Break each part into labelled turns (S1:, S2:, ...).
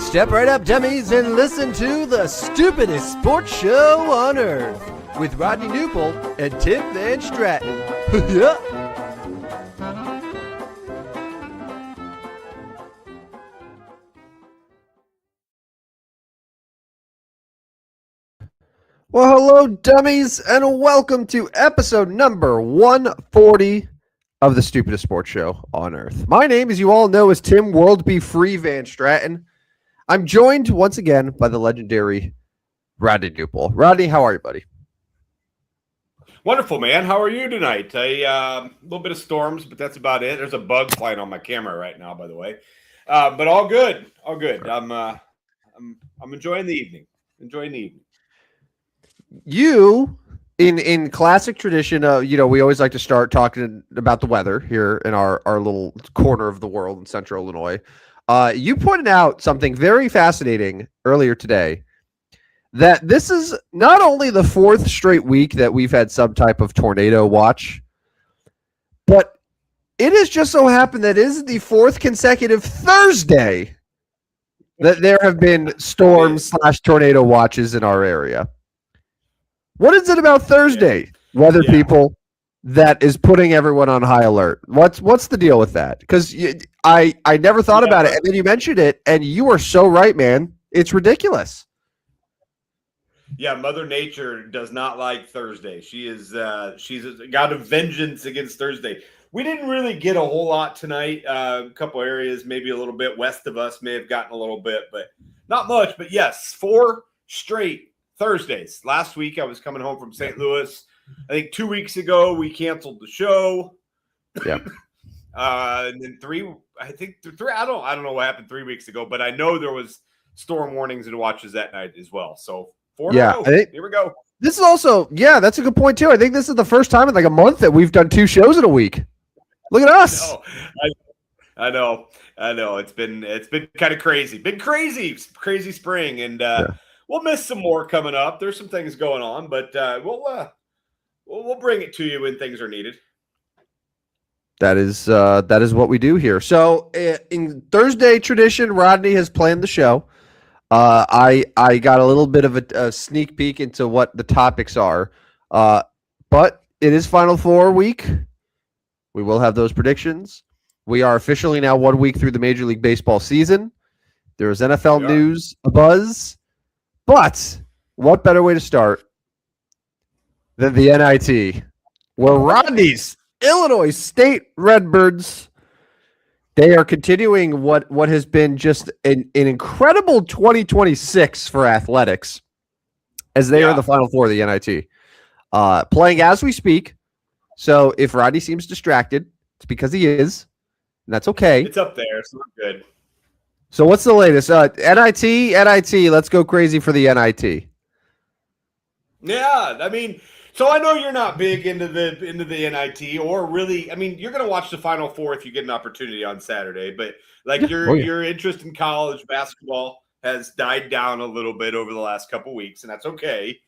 S1: Step right up, dummies, and listen to the stupidest sports show on earth with Rodney Newpol and Tim Van Stratton. Yeah. Well, hello, dummies, and welcome to episode number 140 of the stupidest sports show on earth. My name, as you all know, is Tim World Be Free Van Stratton. I'm joined once again by the legendary Rodney Newpol. Rodney, how are you, buddy?
S2: Wonderful, man. How are you tonight? A little bit of storms, but that's about it. There's a bug flying on my camera right now, by the way. But all good, all good. I'm enjoying the evening. You,
S1: in classic tradition, we always like to start talking about the weather here in our little corner of the world in Central Illinois. You pointed out something very fascinating earlier today, that this is not only the fourth straight week that we've had some type of tornado watch, but it has just so happened that it is the fourth consecutive Thursday that there have been storm/tornado watches in our area. What is it about Thursday, weather people, that is putting everyone on high alert? What's the deal with that? Because I never thought about it, and then you mentioned it, and you are so right, man. It's ridiculous.
S2: Yeah, Mother Nature does not like Thursday. She's got a vengeance against Thursday. We didn't really get a whole lot tonight. A couple areas, maybe a little bit west of us, may have gotten a little bit, but not much. But yes, 4 straight Thursdays. Last week I was coming home from St. Louis. I think 2 weeks ago we canceled the show.
S1: Yeah.
S2: And then three. I don't know what happened 3 weeks ago, but I know there was storm warnings and watches that night as well. So 4 in a row. Here we go.
S1: This is also, that's a good point too. I think this is the first time in like a month that we've done 2 shows in a week. Look at us.
S2: I know. It's been kind of crazy. Been crazy spring, and we'll miss some more coming up. There's some things going on, but we'll bring it to you when things are needed.
S1: That is what we do here. So in Thursday tradition, Rodney has planned the show. I got a little bit of a sneak peek into what the topics are, but it is Final Four week. We will have those predictions. We are officially now 1 week through the Major League Baseball season. There is NFL news abuzz. But what better way to start than the NIT, where Rodney's Illinois State Redbirds, they are continuing what has been just an incredible 2026 for athletics, as they are in the Final Four of the NIT, playing as we speak. So if Rodney seems distracted, it's because he is, and that's okay.
S2: It's up there, so we're good.
S1: So what's the latest? NIT, let's go crazy for the NIT.
S2: Yeah, I mean, so I know you're not big into the NIT, or really, I mean, you're going to watch the Final Four if you get an opportunity on Saturday, but like your interest in college basketball has died down a little bit over the last couple weeks, and that's okay.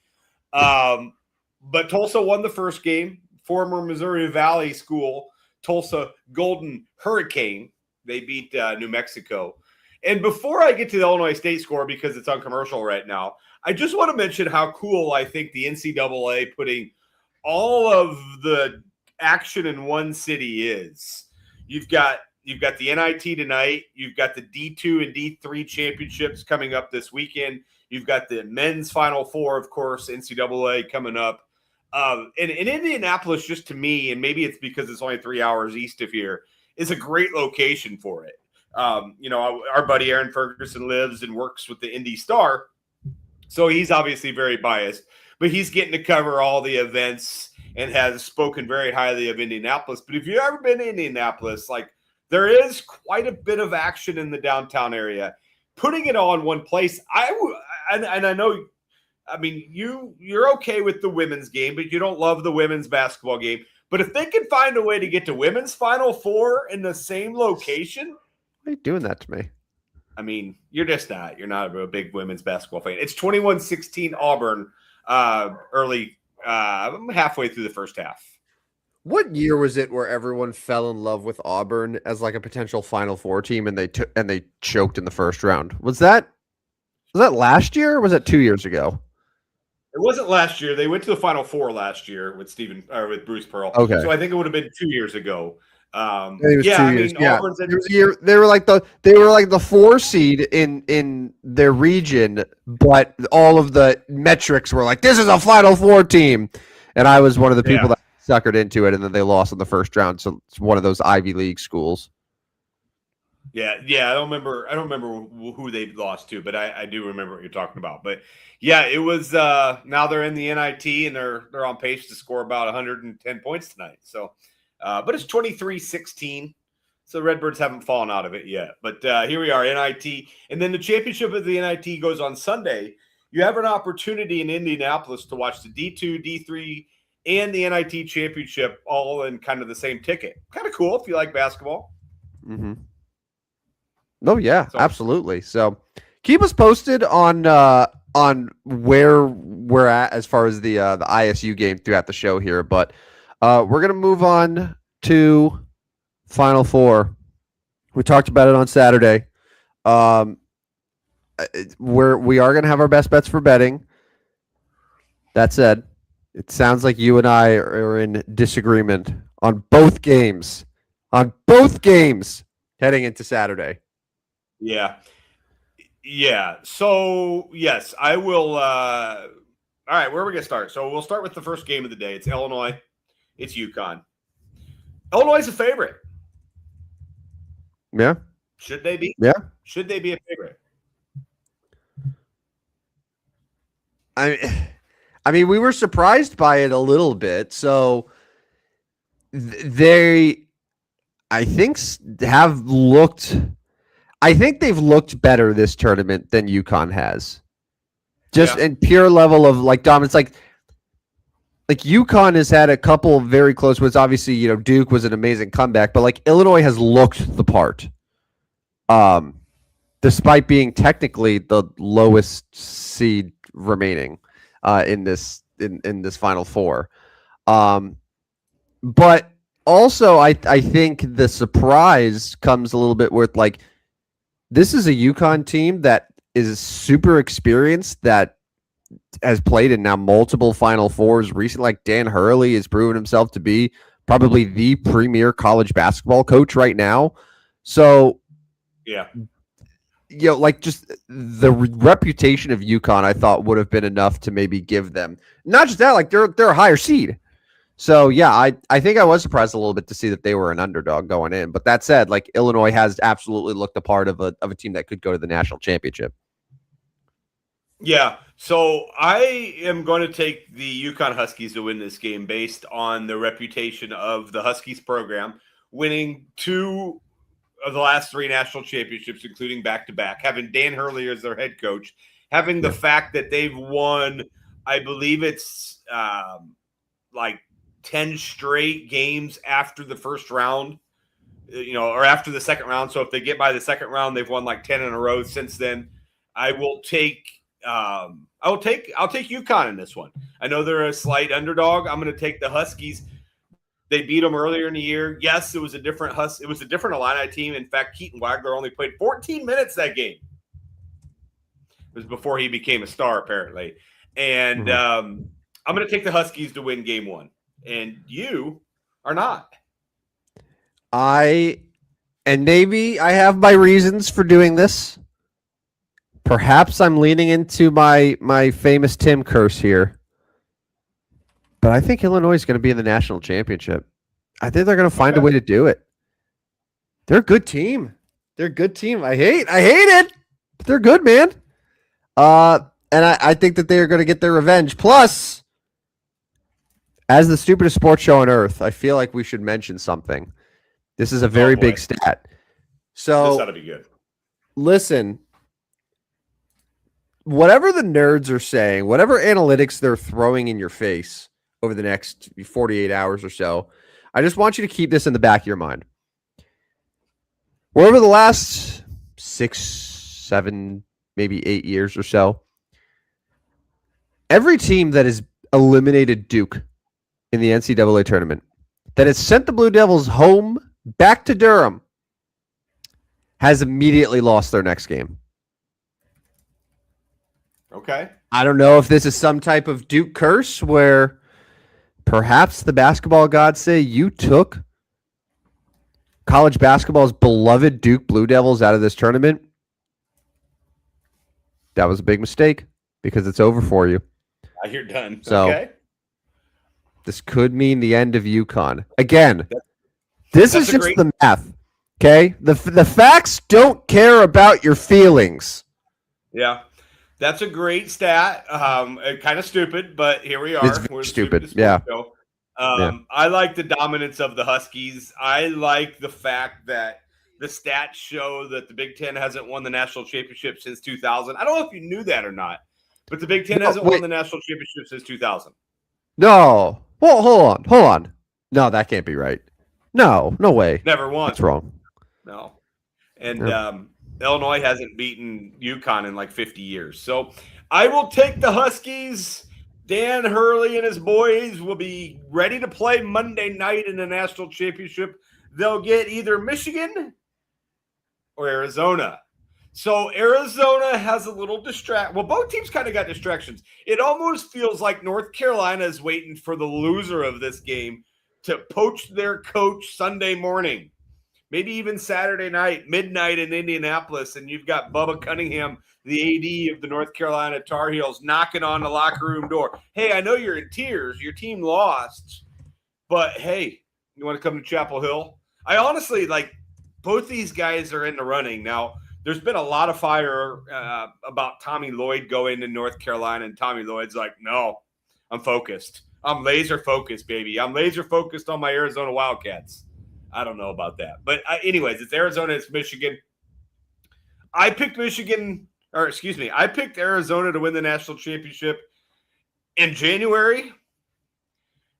S2: But Tulsa won the first game. Former Missouri Valley School, Tulsa Golden Hurricane. They beat New Mexico. And before I get to the Illinois State score, because it's on commercial right now, I just want to mention how cool I think the NCAA putting all of the action in one city is. You've got the NIT tonight. You've got the D2 and D3 championships coming up this weekend. You've got the men's Final Four, of course, NCAA coming up. And Indianapolis, just to me, and maybe it's because it's only 3 hours east of here, is a great location for it. Our buddy Aaron Ferguson lives and works with the Indy Star, so he's obviously very biased, but he's getting to cover all the events and has spoken very highly of Indianapolis. But if you've ever been to Indianapolis, like, there is quite a bit of action in the downtown area. Putting it all in one place, I know, I mean, you're okay with the women's game, but you don't love the women's basketball game. But if they can find a way to get to women's Final Four in the same location,
S1: why are you doing that to me?
S2: I mean, you're not a big women's basketball fan. It's 21-16 Auburn, early, halfway through the first half.
S1: What year was it where everyone fell in love with Auburn as like a potential Final Four team and they choked in the first round? Was that last year or was that 2 years ago?
S2: It wasn't last year. They went to the Final Four last year with Bruce Pearl.
S1: Okay.
S2: So I think it would have been 2 years ago.
S1: It was
S2: Yeah,
S1: 2 years. Yeah,
S2: Auburn's
S1: there was a year. They were like the 4 seed in their region, but all of the metrics were like this is a Final Four team, and I was one of the people that suckered into it, and then they lost in the first round. So it's one of those Ivy League schools.
S2: Yeah. I don't remember who they lost to, but I do remember what you're talking about. But yeah, it was. Now they're in the NIT and they're on pace to score about 110 points tonight. So, but it's 23-16. So the Redbirds haven't fallen out of it yet. But here we are, NIT, and then the championship of the NIT goes on Sunday. You have an opportunity in Indianapolis to watch the D2, D3, and the NIT championship all in kind of the same ticket. Kind of cool if you like basketball.
S1: Mm-hmm. Oh yeah, absolutely. So keep us posted on where we're at as far as the ISU game throughout the show here. But we're gonna move on to Final Four. We talked about it on Saturday. We are gonna have our best bets for betting. That said, it sounds like you and I are in disagreement on both games. Heading into Saturday.
S2: Yeah. So, yes, I will. All right, where are we going to start? So we'll start with the first game of the day. It's Illinois. It's UConn. Illinois is a favorite.
S1: Yeah.
S2: Should they be?
S1: Yeah.
S2: Should they be a favorite?
S1: I mean, we were surprised by it a little bit. So I think they've looked better this tournament than UConn has. Just in pure level of like dominance. Like UConn has had a couple of very close ones. Obviously, Duke was an amazing comeback, but like Illinois has looked the part. Despite being technically the lowest seed remaining in this Final Four. But also I think the surprise comes a little bit with like this is a UConn team that is super experienced, that has played in now multiple Final Fours recently. Like Dan Hurley has proven himself to be probably the premier college basketball coach right now. So, like just the reputation of UConn, I thought would have been enough to maybe give them not just that, like they're a higher seed. So yeah, I think I was surprised a little bit to see that they were an underdog going in. But that said, like Illinois has absolutely looked a part of a team that could go to the national championship.
S2: Yeah, so I am going to take the UConn Huskies to win this game based on the reputation of the Huskies program, winning 2 of the last 3 national championships, including back-to-back, having Dan Hurley as their head coach, having the fact that they've won, I believe it's like 10 straight games after the first round, or after the second round. So if they get by the second round, they've won like 10 in a row since then. I'll take UConn in this one. I know they're a slight underdog. I'm going to take the Huskies. They beat them earlier in the year. Yes, it was a different Illini team. In fact, Keaton Wagler only played 14 minutes that game. It was before he became a star, apparently. And I'm going to take the Huskies to win game 1. And you are not.
S1: Maybe I have my reasons for doing this. Perhaps I'm leaning into my famous Tim curse here. But I think Illinois is going to be in the national championship. I think they're going to find a way to do it. They're a good team. I hate it. But they're good, man. And I think that they are going to get their revenge. Plus, as the stupidest sports show on earth, I feel like we should mention something. This is a very big stat. So
S2: this ought to be good.
S1: Listen, whatever the nerds are saying, whatever analytics they're throwing in your face over the next 48 hours or so, I just want you to keep this in the back of your mind. Over the last 6, 7, maybe 8 years or so, every team that has eliminated Duke in the NCAA tournament that has sent the Blue Devils home back to Durham has immediately lost their next game.
S2: Okay.
S1: I don't know if this is some type of Duke curse where perhaps the basketball gods say you took college basketball's beloved Duke Blue Devils out of this tournament. That was a big mistake because it's over for you.
S2: You're done.
S1: So,
S2: okay.
S1: This could mean the end of UConn. Again, this is just the math, okay? The facts don't care about your feelings.
S2: Yeah. That's a great stat. Kind of stupid, but here we are.
S1: It's very stupid. Yeah.
S2: I like the dominance of the Huskies. I like the fact that the stats show that the Big Ten hasn't won the national championship since 2000. I don't know if you knew that or not, but the Big Ten hasn't won the national championship since 2000.
S1: No. Well, hold on. No, that can't be right. No way.
S2: Never won.
S1: That's wrong.
S2: No. And Illinois hasn't beaten UConn in like 50 years. So I will take the Huskies. Dan Hurley and his boys will be ready to play Monday night in the national championship. They'll get either Michigan or Arizona. So Arizona has a little Well, both teams kind of got distractions. It almost feels like North Carolina is waiting for the loser of this game to poach their coach Sunday morning. Maybe even Saturday night, midnight in Indianapolis, and you've got Bubba Cunningham, the AD of the North Carolina Tar Heels, knocking on the locker room door. Hey, I know you're in tears. Your team lost. But, hey, you want to come to Chapel Hill? I honestly, both these guys are in the running. Now, there's been a lot of fire about Tommy Lloyd going to North Carolina, and Tommy Lloyd's like, no, I'm focused. I'm laser focused, baby. I'm laser focused on my Arizona Wildcats. I don't know about that. But anyways, it's Arizona, it's Michigan. I picked Arizona to win the national championship in January,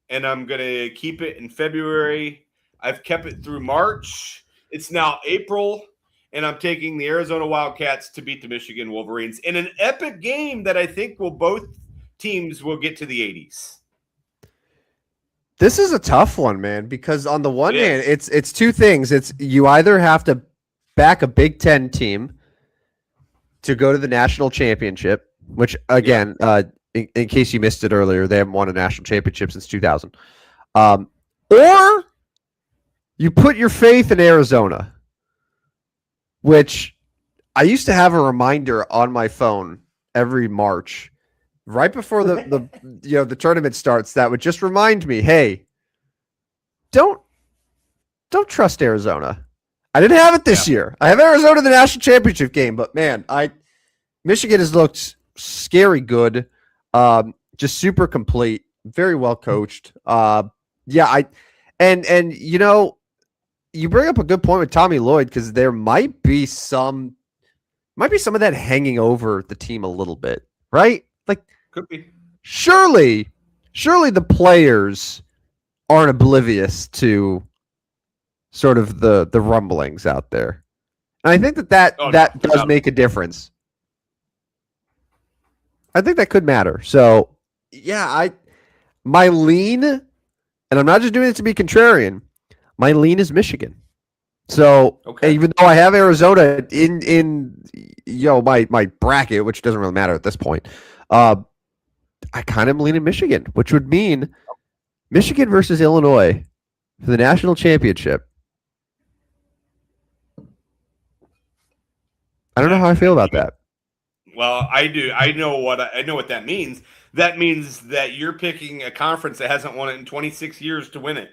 S2: and I'm going to keep it in February. I've kept it through March. It's now April, and I'm taking the Arizona Wildcats to beat the Michigan Wolverines in an epic game that I think both teams will get to the 80s.
S1: This is a tough one, man, because on the one hand, it's two things. It's you either have to back a Big Ten team to go to the national championship, which, again, in case you missed it earlier, they haven't won a national championship since 2000. Or you put your faith in Arizona, which I used to have a reminder on my phone every March right before the tournament starts, that would just remind me, hey, don't trust Arizona. I didn't have it this year. I have Arizona in the national championship game, but man, Michigan has looked scary good, just super complete, very well coached. And you bring up a good point with Tommy Lloyd, because there might be some of that hanging over the team a little bit, right?
S2: Could be.
S1: Surely the players aren't oblivious to sort of the rumblings out there. And I think that does make a difference. I think that could matter. So, my lean, and I'm not just doing it to be contrarian, my lean is Michigan. So, even though I have Arizona in my bracket, which doesn't really matter at this point, I kind of lean in Michigan, which would mean Michigan versus Illinois for the national championship. I don't know how I feel about that.
S2: Well, I do. I know what that means. That means that you're picking a conference that hasn't won it in 26 years to win it.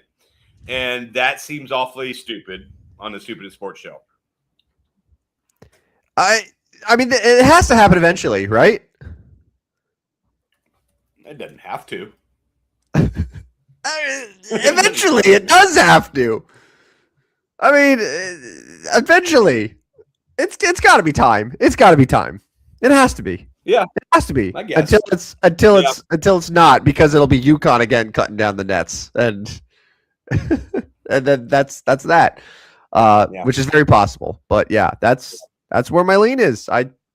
S2: And that seems awfully stupid on the Stupidest Sports Show.
S1: I mean, it has to happen eventually, right?
S2: It doesn't have to.
S1: Eventually, it does have to. I mean, eventually, it's got to be time. It's got to be time. It has to be.
S2: Yeah,
S1: it has to be.
S2: I guess.
S1: Until it's not, because it'll be UConn again cutting down the nets, and and then that's that, which is very possible. But yeah, that's where my lean is.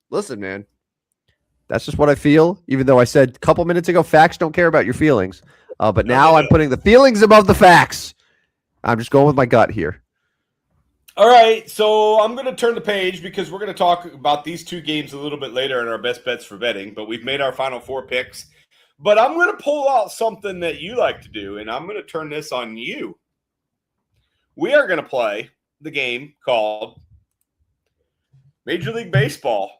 S1: Listen, man. That's just what I feel, even though I said a couple minutes ago, facts don't care about your feelings. But now I'm putting the feelings above the facts, I'm just going with my gut here.
S2: All right, so I'm going to turn the page because we're going to talk about these two games a little bit later in our best bets for betting, but we've made our final four picks. But I'm going to pull out something that you like to do, and I'm going to turn this on you. We are going to play the game called Major League Baseball,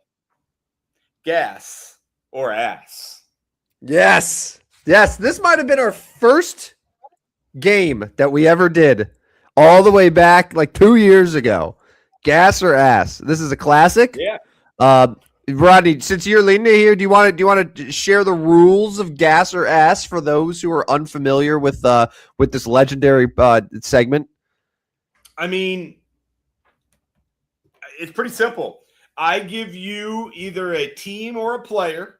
S2: Gas or Ass.
S1: Yes. This might have been our first game that we ever did. All the way back like 2 years ago. Gas or Ass. This is a classic.
S2: Yeah.
S1: Rodney, since you're leading it here, do you want to share the rules of Gas or Ass for those who are unfamiliar with this legendary segment?
S2: I mean, it's pretty simple. I give you either a team or a player.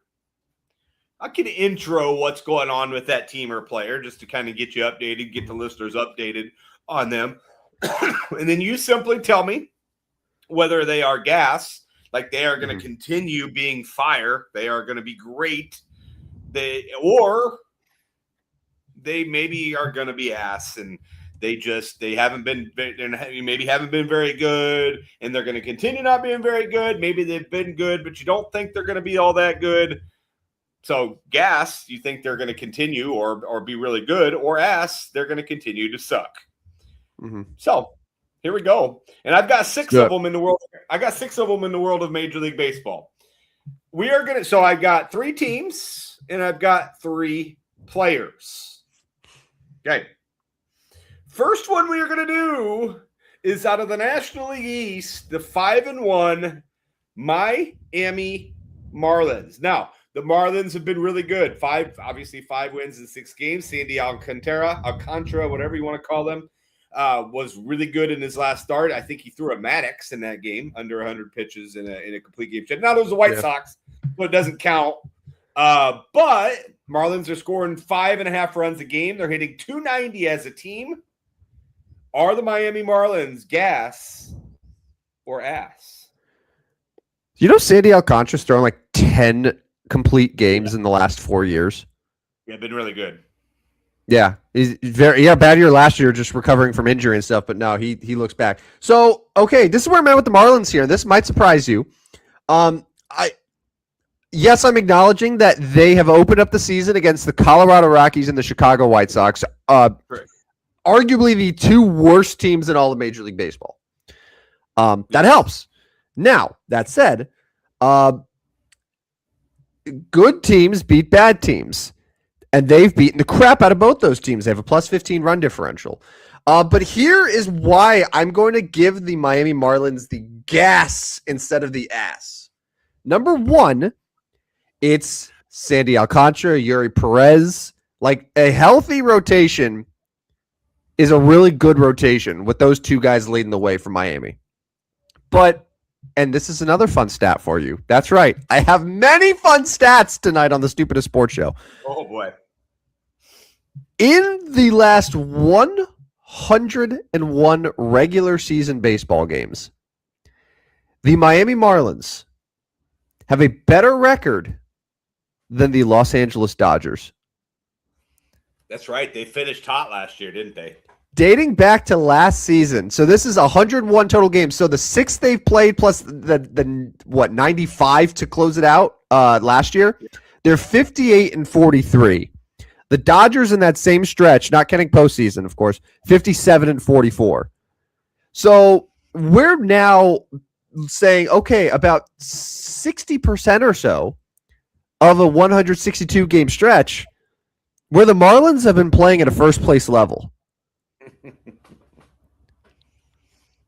S2: I can intro what's going on with that team or player just to kind of get you updated, get the listeners updated on them. And then you simply tell me whether they are gas, like they are going to continue being fire, they are going to be great, or they maybe are going to be ass and they haven't been very good and they're going to continue not being very good. Maybe they've been good, but you don't think they're going to be all that good. So gas, you think they're going to continue or be really good, or ass, they're going to continue to suck. Mm-hmm. So here we go. And I've got six of them in the world. I got 6 of them in the world of Major League Baseball. So I've got 3 teams and I've got 3 players. Okay. First one we are going to do is out of the National League East, the 5-1 Miami Marlins. Now, the Marlins have been really good. 5 wins in 6 games. Sandy Alcantara, whatever you want to call them, was really good in his last start. I think he threw a Maddox in that game, under 100 pitches in a complete game. Now, those are the White Sox, so it doesn't count. But Marlins are scoring 5.5 runs a game. They're hitting .290 as a team. Are the Miami Marlins gas or ass?
S1: You know Sandy Alcantara's thrown like 10 complete games in the last 4 years.
S2: Yeah, been really good.
S1: Yeah, he's bad year last year, just recovering from injury and stuff. But now he looks back. So okay, this is where I'm at with the Marlins here. This might surprise you. I'm acknowledging that they have opened up the season against the Colorado Rockies and the Chicago White Sox. Arguably the 2 worst teams in all of Major League Baseball. That helps. Now that said, good teams beat bad teams. And they've beaten the crap out of both those teams. They have a plus 15 run differential. But here is why I'm going to give the Miami Marlins the gas instead of the ass. Number 1, it's Sandy Alcantara, Yuri Perez. Like, a healthy rotation is a really good rotation with those 2 guys leading the way for Miami. But, and this is another fun stat for you. That's right. I have many fun stats tonight on the Stupidest Sports Show.
S2: Oh, boy.
S1: In the last 101 regular season baseball games, the Miami Marlins have a better record than the Los Angeles Dodgers.
S2: That's right. They finished hot last year, didn't they?
S1: Dating back to last season. So this is 101 total games. So the 6 they've played plus the 95 to close it out last year. They're 58-43. The Dodgers in that same stretch, not counting postseason, of course, 57-44. So we're now saying, okay, about 60% or so of a 162 game stretch where the Marlins have been playing at a first place level.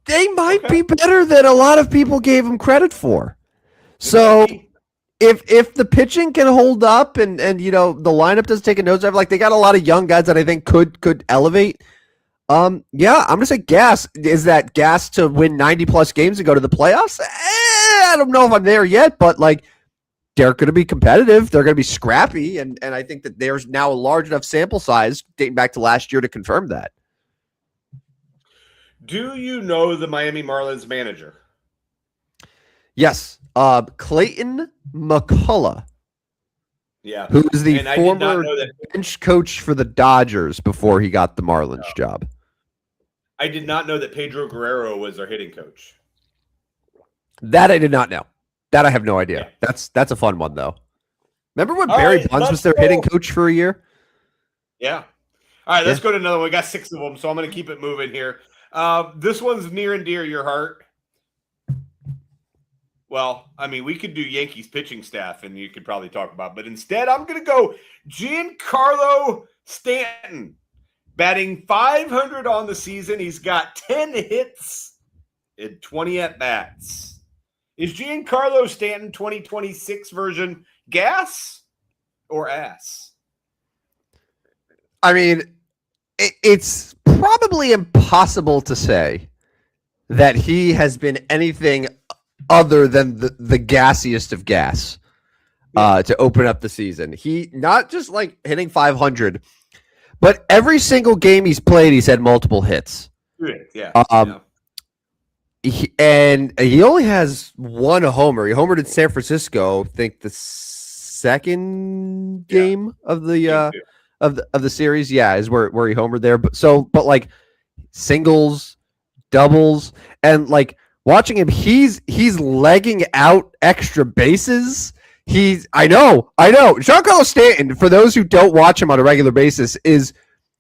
S1: They might be better than a lot of people gave them credit for. So if the pitching can hold up and the lineup doesn't take a nosedive, like they got a lot of young guys that I think could elevate. I'm gonna say gas. Is that gas to win 90 plus games and go to the playoffs? I don't know if I'm there yet, but like they're going to be competitive. They're going to be scrappy, and I think that there's now a large enough sample size dating back to last year to confirm that.
S2: Do you know the Miami Marlins manager?
S1: Yes. Clayton McCullough.
S2: Yeah.
S1: Who was the former bench coach for the Dodgers before he got the Marlins job.
S2: I did not know that Pedro Guerrero was their hitting coach.
S1: That I did not know. That I have no idea.
S2: Yeah.
S1: That's a fun one, though. Remember when Barry Bonds was their hitting coach for a year?
S2: Yeah. All right, let's go to another one. We got 6 of them, so I'm going to keep it moving here. This one's near and dear to your heart. Well, I mean, we could do Yankees pitching staff, and you could probably talk about, but instead, I'm going to go Giancarlo Stanton, batting .500 on the season. He's got 10 hits and 20 at bats. Is Giancarlo Stanton 2026 version gas or ass?
S1: I mean, it's probably impossible to say that he has been anything other than the gassiest of gas to open up the season. He not just like hitting .500, but every single game he's played, he's had multiple hits.
S2: Yeah.
S1: He only has one homer. He homered in San Francisco, I think the second game of the series. Yeah, is where he homered there. But like singles, doubles, and like watching him, he's legging out extra bases. I know. Giancarlo Stanton, for those who don't watch him on a regular basis, is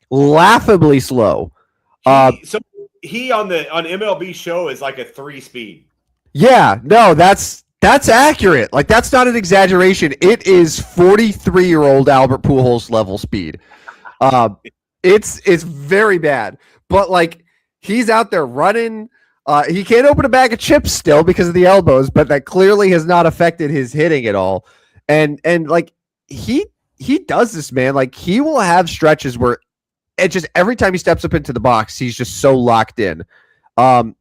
S1: laughably slow.
S2: He on MLB Show is like a 3-speed. Yeah,
S1: no, that's accurate. Like that's not an exaggeration. It is 43-year-old Albert Pujols level speed. It's very bad. But like he's out there running. He can't open a bag of chips still because of the elbows, but that clearly has not affected his hitting at all. And like he does this, man. Like he will have stretches where it just every time he steps up into the box, he's just so locked in. It'll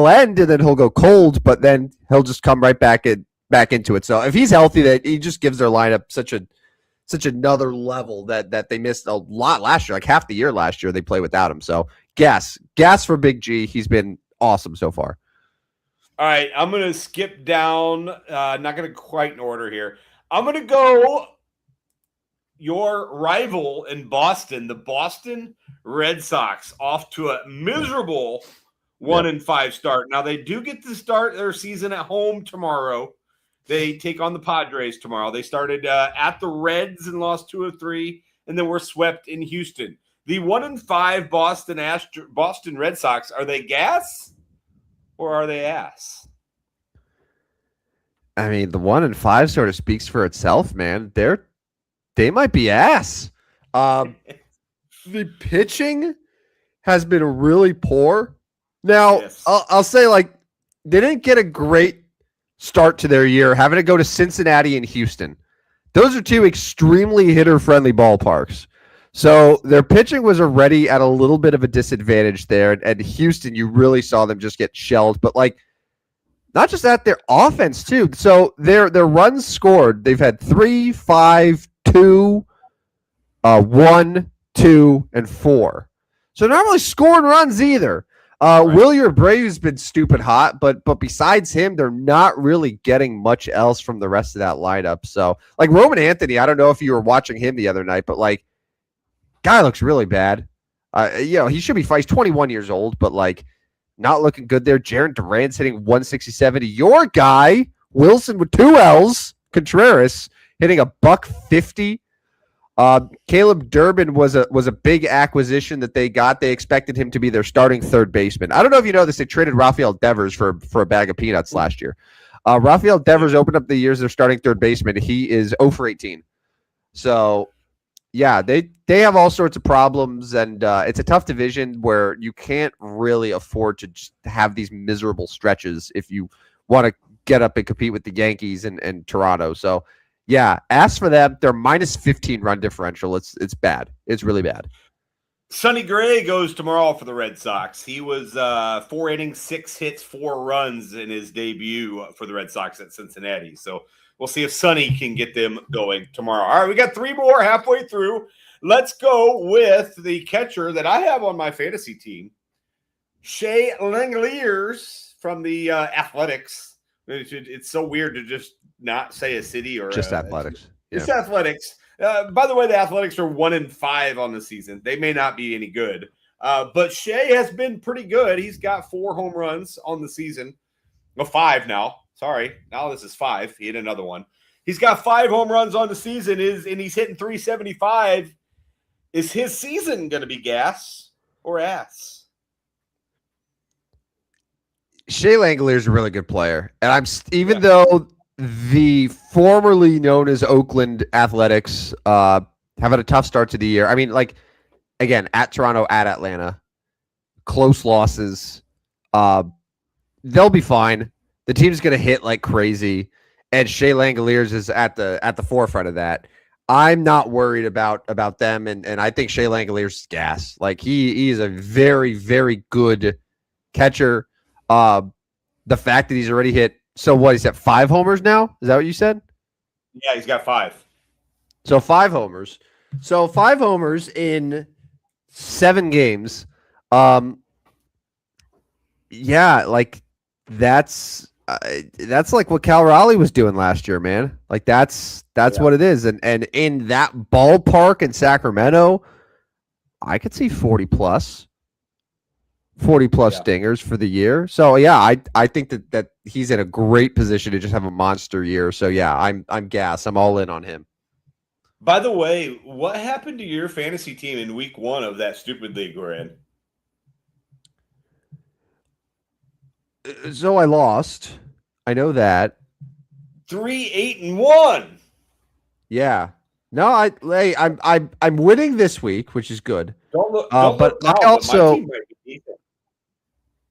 S1: end and then he'll go cold, but then he'll just come right back into it. So if he's healthy, that he just gives their lineup such another level that they missed a lot last year. Like half the year last year they play without him. So gas for Big G. He's been awesome so far.
S2: All right, I'm gonna skip down. Not gonna quite in order here. I'm gonna go your rival in Boston, the Boston Red Sox, off to a miserable 1-5 start. Now they do get to start their season at home tomorrow. They take on the Padres tomorrow. They started at the Reds and lost 2 of 3, and then were swept in Houston. The 1-5 Boston Red Sox, are they gas or are they ass?
S1: I mean, the 1-5 sort of speaks for itself, man. They might be ass. The pitching has been really poor. Now, yes. I'll say, like, they didn't get a great start to their year having to go to Cincinnati and Houston. Those are 2 extremely hitter-friendly ballparks. So their pitching was already at a little bit of a disadvantage there. And Houston, you really saw them just get shelled. But, like, not just that, their offense, too. So their runs scored, they've had 3, 5, 2, 1, 2, and 4. So they're not really scoring runs either. Right. Wilyer Brave's been stupid hot, but besides him, they're not really getting much else from the rest of that lineup. So, like Roman Anthony, I don't know if you were watching him the other night, but like, guy looks really bad. He should be fine. He's 21 years old, but like, not looking good there. Jarren Duran's hitting 167. Your guy Wilson with 2 L's, Contreras hitting $150. Caleb Durbin was a big acquisition that they got. They expected him to be their starting third baseman. I don't know if you know this. They traded Rafael Devers for a bag of peanuts last year. Rafael Devers opened up the year as their starting third baseman. He is 0 for 18. So, yeah, they have all sorts of problems, and it's a tough division where you can't really afford to just have these miserable stretches if you want to get up and compete with the Yankees and Toronto. So, yeah, as for them, they're minus 15 run differential. It's bad. It's really bad.
S2: Sonny Gray goes tomorrow for the Red Sox. He was 4 innings, 6 hits, 4 runs in his debut for the Red Sox at Cincinnati. So we'll see if Sonny can get them going tomorrow. All right, we got 3 more halfway through. Let's go with the catcher that I have on my fantasy team, Shea Langeliers from the Athletics. It's so weird to just not say a city or
S1: just Athletics.
S2: It's Athletics. By the way, the Athletics are 1-5 on the season. They may not be any good. But Shea has been pretty good. He's got 4 home runs on the season. Well, 5 now. Sorry. Now this is 5. He hit another one. He's got 5 home runs on the season, and he's hitting 375. Is his season going to be gas or ass?
S1: Shea Langeliers is a really good player. And though the formerly known as Oakland Athletics have had a tough start to the year. I mean, like, again, at Toronto, at Atlanta, close losses. They'll be fine. The team's going to hit like crazy, and Shea Langeliers is at the forefront of that. I'm not worried about them, and I think Shea Langeliers is gas. Like, he is a very, very good catcher. The fact that he's already hit, so what, he's at 5 homers now? Is that what you said?
S2: Yeah, he's got 5.
S1: So 5 homers. So 5 homers in 7 games. Yeah, like that's like what Cal Raleigh was doing last year, man. Like that's what it is. And in that ballpark in Sacramento, I could see 40 plus stingers for the year. So yeah, I think that he's in a great position to just have a monster year. So yeah, I'm gas. I'm all in on him.
S2: By the way, what happened to your fantasy team in week 1 of that stupid league we're in?
S1: So I lost. I know that.
S2: 3-8-1.
S1: Yeah. No, I'm winning this week, which is good.
S2: Don't look
S1: but
S2: now,
S1: I also,
S2: but my team might be decent.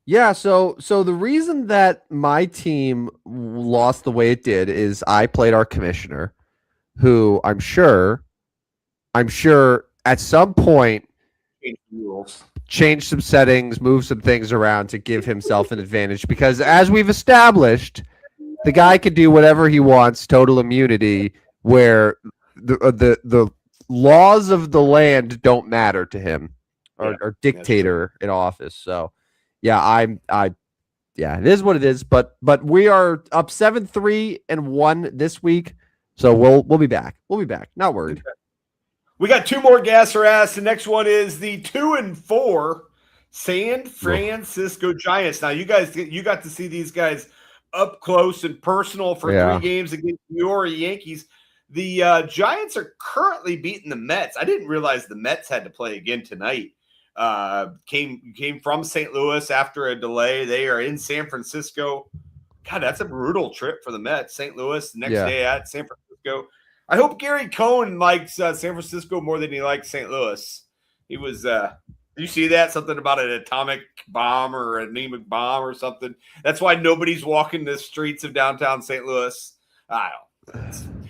S1: Yeah, so the reason that my team lost the way it did is I played our commissioner, who I'm sure at some point changed some settings, moved some things around to give himself an advantage. Because as we've established, the guy can do whatever he wants, total immunity, where the laws of the land don't matter to him, or dictator in office. So, yeah, it is what it is. But we are up 7-3-1 this week, so we'll be back. We'll be back. Not worried.
S2: Okay. We got 2 more gas or ass. The next one is the 2-4 San Francisco Giants. Now, you got to see these guys up close and personal for 3 games against your Yankees. The Giants are currently beating the Mets. I didn't realize the Mets had to play again tonight. Came from St. Louis after a delay. They are in San Francisco. God, that's a brutal trip for the Mets. St. Louis, next day at San Francisco. I hope Gary Cohen likes San Francisco more than he likes St. Louis. He was did you see that? Something about an atomic bomb or an anemic bomb or something. That's why nobody's walking the streets of downtown St. Louis. I don't.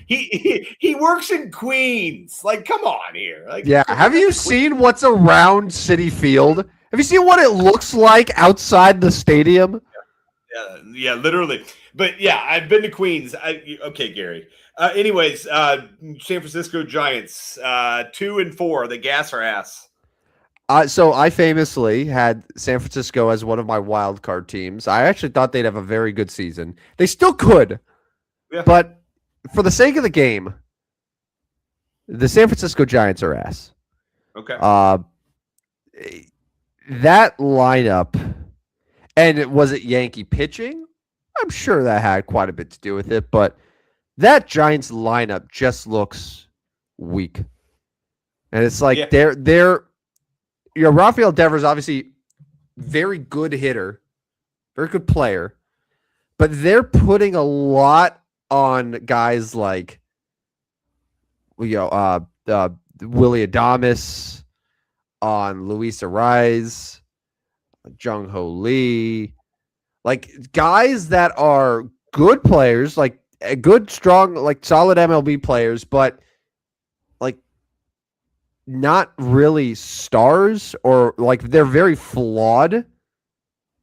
S2: He works in Queens. Like, come on here. Like,
S1: yeah. Have you seen what's around Citi Field? Have you seen what it looks like outside the stadium?
S2: Yeah, literally. But yeah, I've been to Queens. Okay, Gary. Anyways, San Francisco Giants, 2-4. The gas or ass.
S1: So I famously had San Francisco as one of my wild card teams. I actually thought they'd have a very good season. They still could, but for the sake of the game, the San Francisco Giants are ass.
S2: Okay.
S1: That lineup, and was it Yankee pitching? I'm sure that had quite a bit to do with it, but that Giants lineup just looks weak. And it's like Rafael Devers, obviously very good hitter, very good player, but they're putting a lot on guys like Willie Adames, on Luis Ariz, Jung Ho Lee, like guys that are good players, like good, strong, like solid MLB players, but like not really stars, or like they're very flawed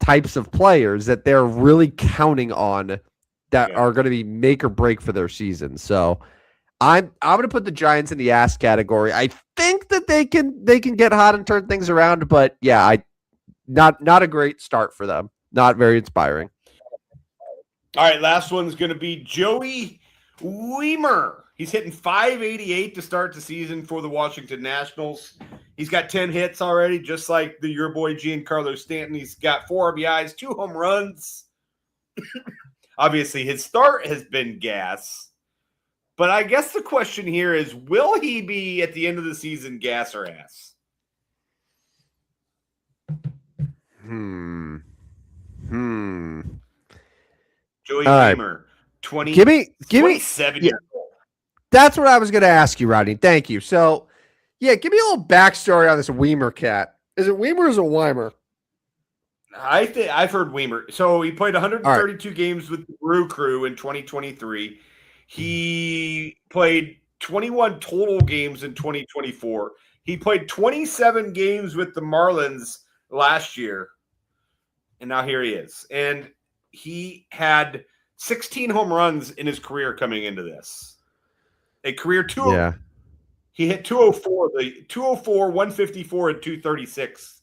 S1: types of players that they're really counting on that are going to be make or break for their season. So I'm going to put the Giants in the ass category. I think that they can get hot and turn things around, but yeah, not a great start for them. Not very inspiring.
S2: All right, last one's going to be Joey Wiemer. He's hitting .588 to start the season for the Washington Nationals. He's got 10 hits already, just like your boy Giancarlo Stanton. He's got 4 RBIs, 2 home runs. Obviously, his start has been gas. But I guess the question here is, will he be at the end of the season gas or ass? Joey Gamer, 27 years old.
S1: That's what I was going to ask you, Rodney. Thank you. So, yeah, give me a little backstory on this Weimer cat. Is it Weimer or is it Weimer?
S2: I think I've heard Weimer. So he played 132 games with the Brew Crew in 2023. He played 21 total games in 2024. He played 27 games with the Marlins last year. And now here he is. And he had 16 home runs in his career coming into this. A career He hit 204, 154, and 236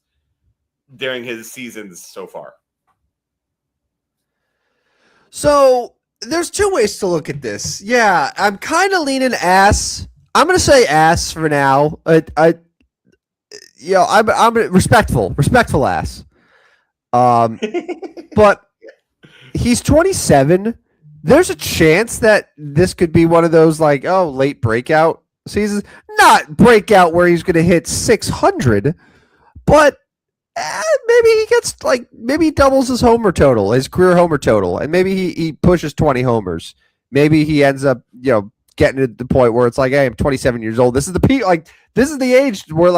S2: during his seasons so far.
S1: So there's 2 ways to look at this. Yeah, I'm kind of leaning ass. I'm going to say ass for now. I'm respectful ass. But he's 27. There's a chance that this could be one of those late breakout seasons. Not breakout where he's going to hit 600, but maybe he gets maybe he doubles his career homer total, and maybe he pushes 20 homers. Maybe he ends up getting to the point where it's like, hey, I'm 27 years old. This is the peak. This is the age where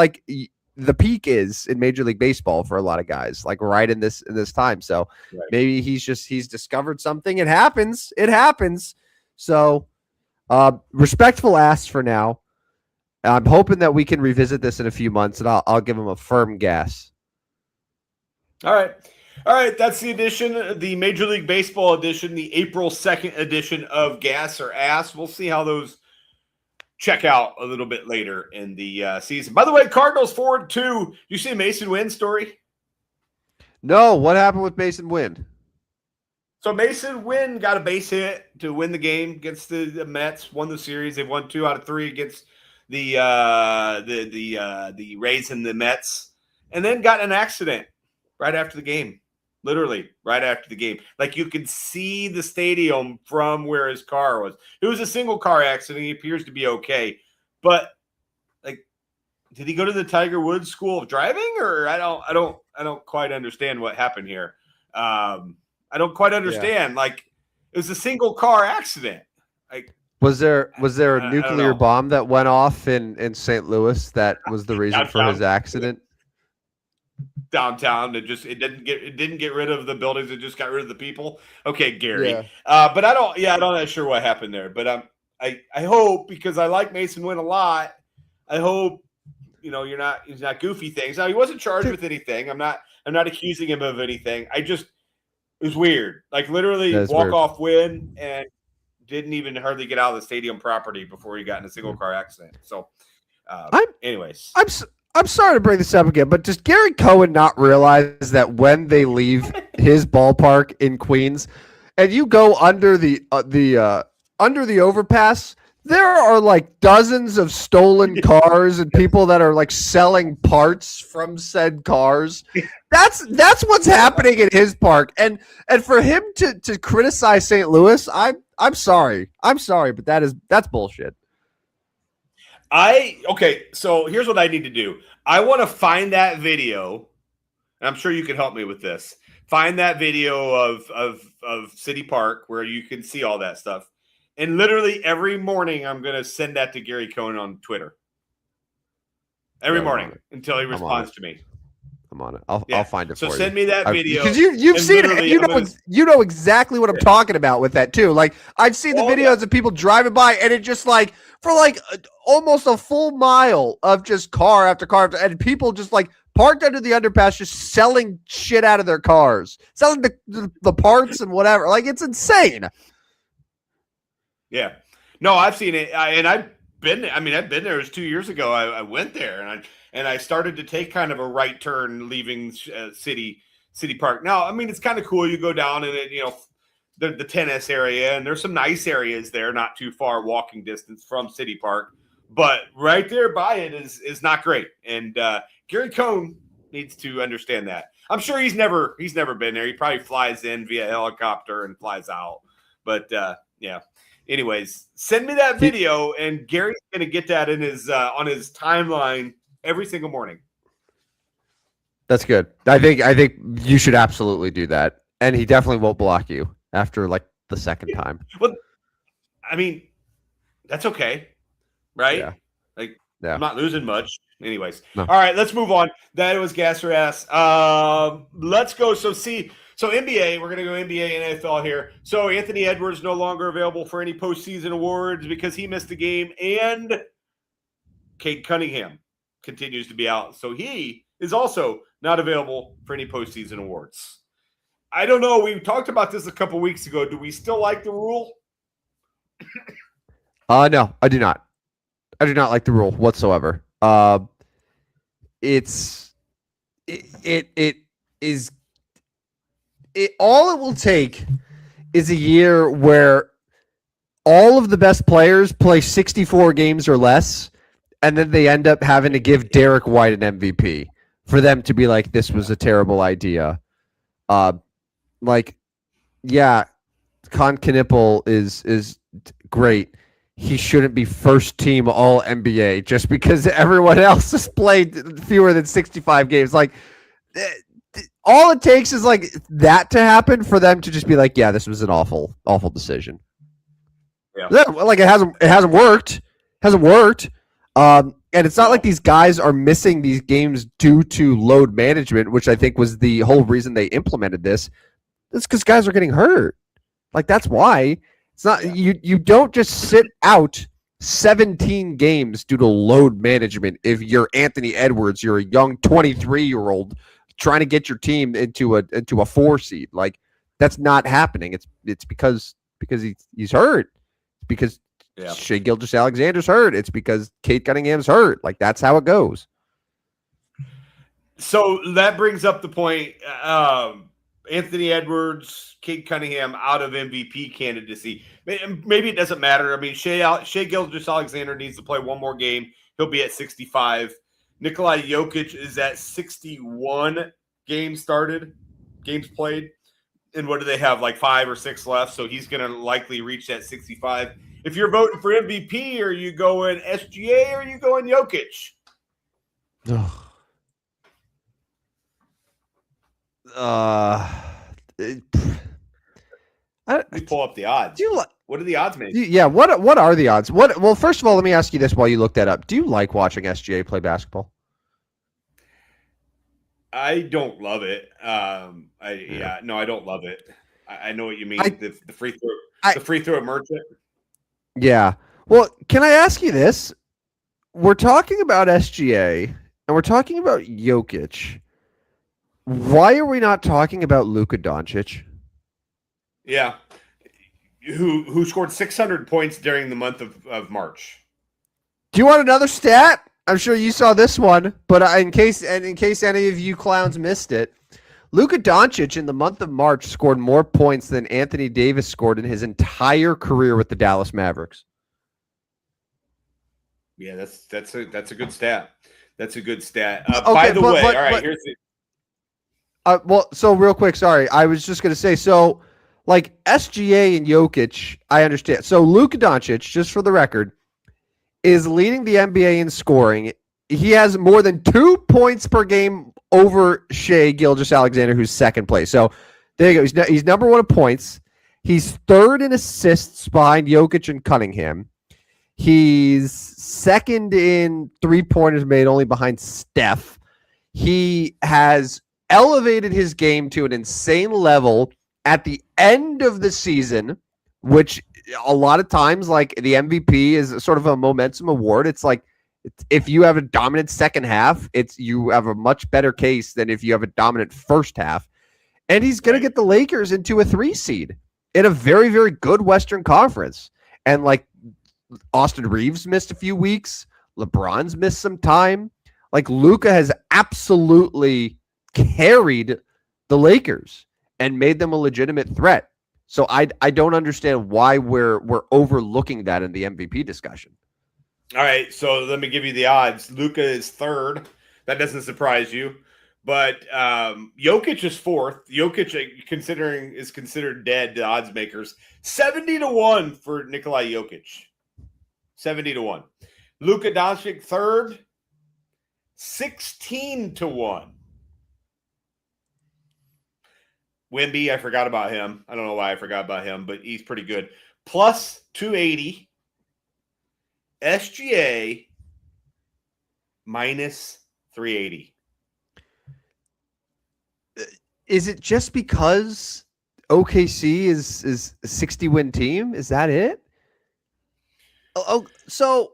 S1: the peak is in Major League Baseball for a lot of guys, right in this time. So maybe he's discovered something. It happens. So respectful ass for now. I'm hoping that we can revisit this in a few months, and I'll give him a firm gas.
S2: All right. That's the edition, the Major League Baseball edition, the April 2nd edition of Gas or Ass. We'll see how those check out a little bit later in the season. By the way, Cardinals forward 2. You see Mason Wynn story?
S1: No. What happened with Mason Wynn?
S2: So Mason Wynn got a base hit to win the game against the Mets. Won the series. They've won 2 out of 3 against the Rays and the Mets, and then got in an accident right after the game. Literally right after the game. You could see the stadium from where his car was. It was a single car accident. He appears to be okay. But did he go to the Tiger Woods School of Driving? Or I don't quite understand what happened here. I don't quite understand. It was a single car accident.
S1: Was there a nuclear bomb that went off in St. Louis that was the reason for his accident?
S2: Downtown, it didn't get rid of the buildings. It just got rid of the people. Okay, Gary.
S1: Yeah.
S2: But I'm not sure what happened there. But I hope, because I like Mason Wynn a lot. I hope he's not goofy things. Now, he wasn't charged with anything. I'm not accusing him of anything. It was weird. Literally walk-off win and didn't even hardly get out of the stadium property before he got in a single car accident. So, anyways.
S1: I'm sorry to bring this up again, but does Gary Cohen not realize that when they leave his ballpark in Queens and you go under the overpass, there are dozens of stolen cars and people that are selling parts from said cars. That's what's happening in his park. And for him to criticize St. Louis, I'm sorry. But that's bullshit.
S2: So here's what I need to do. I want to find that video, and I'm sure you can help me with this. Find that video of City Park where you can see all that stuff. And literally every morning I'm going to send that to Gary Cohen on Twitter. Every morning until he responds to me.
S1: I'm on it. I'll find it for you.
S2: So send me that video.
S1: Because you've seen it. You know exactly what I'm talking about with that too. I've seen the videos of people driving by, and it just for almost a full mile of just car after car and people just parked under the underpass, just selling shit out of their cars, selling the parts and whatever. It's insane.
S2: Yeah. No, I've seen it, and I've been there. I've been there. It was 2 years ago. I went there, and I started to take kind of a right turn leaving City Park. Now, it's kind of cool. You go down and the tennis area, and there's some nice areas there, not too far walking distance from City Park. But right there by it is not great. And Gary Cohn needs to understand that. I'm sure he's never been there. He probably flies in via helicopter and flies out. But yeah. Anyways, send me that video, and Gary's gonna get that in his on his timeline every single morning.
S1: That's good. I think you should absolutely do that. And he definitely won't block you after like the second time.
S2: Well, I mean, that's okay, right?
S1: Yeah.
S2: Like,
S1: yeah.
S2: I'm not losing much. Anyways.
S1: No.
S2: All right, let's move on. That was gas or ass. Let's go. So NBA, we're going to go NBA and NFL here. So Anthony Edwards no longer available for any postseason awards because he missed a game, and Cade Cunningham continues to be out. So he is also not available for any postseason awards. I don't know. We talked about this a couple weeks ago. Do we still like the rule?
S1: No, I do not. I do not like the rule whatsoever. It all it will take is a year where all of the best players play 64 games or less, and then they end up having to give Derek White an MVP for them to be like, this was a terrible idea. Yeah, Con Knipple is great. He shouldn't be first team all NBA just because everyone else has played fewer than 65 games. Like, all it takes is like that to happen for them to just be like, yeah, this was an awful decision.
S2: Yeah.
S1: Like it hasn't worked. And it's not like these guys are missing these games due to load management, which I think was the whole reason they implemented this. It's because guys are getting hurt. Like, that's why. It's not you don't just sit out 17 games due to load management if you're Anthony Edwards, you're a young 23-year-old trying to get your team into a 4 seed. Like, that's not happening. It's because he's hurt. It's because Shai Gilgeous-Alexander's hurt. It's because Cade Cunningham's hurt. Like, that's how it goes.
S2: So that brings up the point. Anthony Edwards, Cade Cunningham out of MVP candidacy. Maybe it doesn't matter. I mean, Shai Gilgeous-Alexander needs to play one more game. He'll be at 65. Nikola Jokic is at 61 games played. And what do they have, like 5 or 6 left? So he's going to likely reach that 65. If you're voting for MVP, are you going SGA or are you going Jokic? Let me pull up the odds. What are the odds, man?
S1: What are the odds? Well, first of all, let me ask you this while you look that up. Do you like watching SGA play basketball?
S2: I don't love it. I don't love it. I know what you mean. The free throw merchant.
S1: Yeah. Well, can I ask you this? We're talking about SGA and we're talking about Jokic. Why are we not talking about Luka Doncic?
S2: Yeah. Who scored 600 points during the month of March.
S1: Do you want another stat? I'm sure you saw this one, but in case any of you clowns missed it, Luka Doncic in the month of March scored more points than Anthony Davis scored in his entire career with the Dallas Mavericks.
S2: Yeah, that's a good stat. That's a good stat. By the way, all right, here's the.
S1: So real quick, sorry, I was just gonna say, so like SGA and Jokic, I understand. So Luka Doncic, just for the record, is leading the NBA in scoring. He has more than 2 points per game over Shai Gilgeous-Alexander, who's second place. So there you go. He's number 1 in points. He's third in assists behind Jokic and Cunningham. He's second in three-pointers made, only behind Steph. He has elevated his game to an insane level at the end of the season, which a lot of times, like, the MVP is sort of a momentum award. It's like, if you have a dominant second half, you have a much better case than if you have a dominant first half. And he's going to get the Lakers into a 3 seed in a very, very good Western Conference. And like, Austin Reeves missed a few weeks. LeBron's missed some time. Like, Luka has absolutely carried the Lakers and made them a legitimate threat. So I don't understand why we're overlooking that in the MVP discussion.
S2: All right, so let me give you the odds. Luka is third. That doesn't surprise you. But Jokic is fourth. Jokic, is considered dead. The odds makers 70-1 for Nikolai Jokic. 70-1. Luka Doncic third. 16-1. Wemby, I forgot about him. I don't know why I forgot about him, but he's pretty good. Plus 280. SGA minus 380.
S1: Is it just because OKC is a 60-win team? Is that it? Oh, so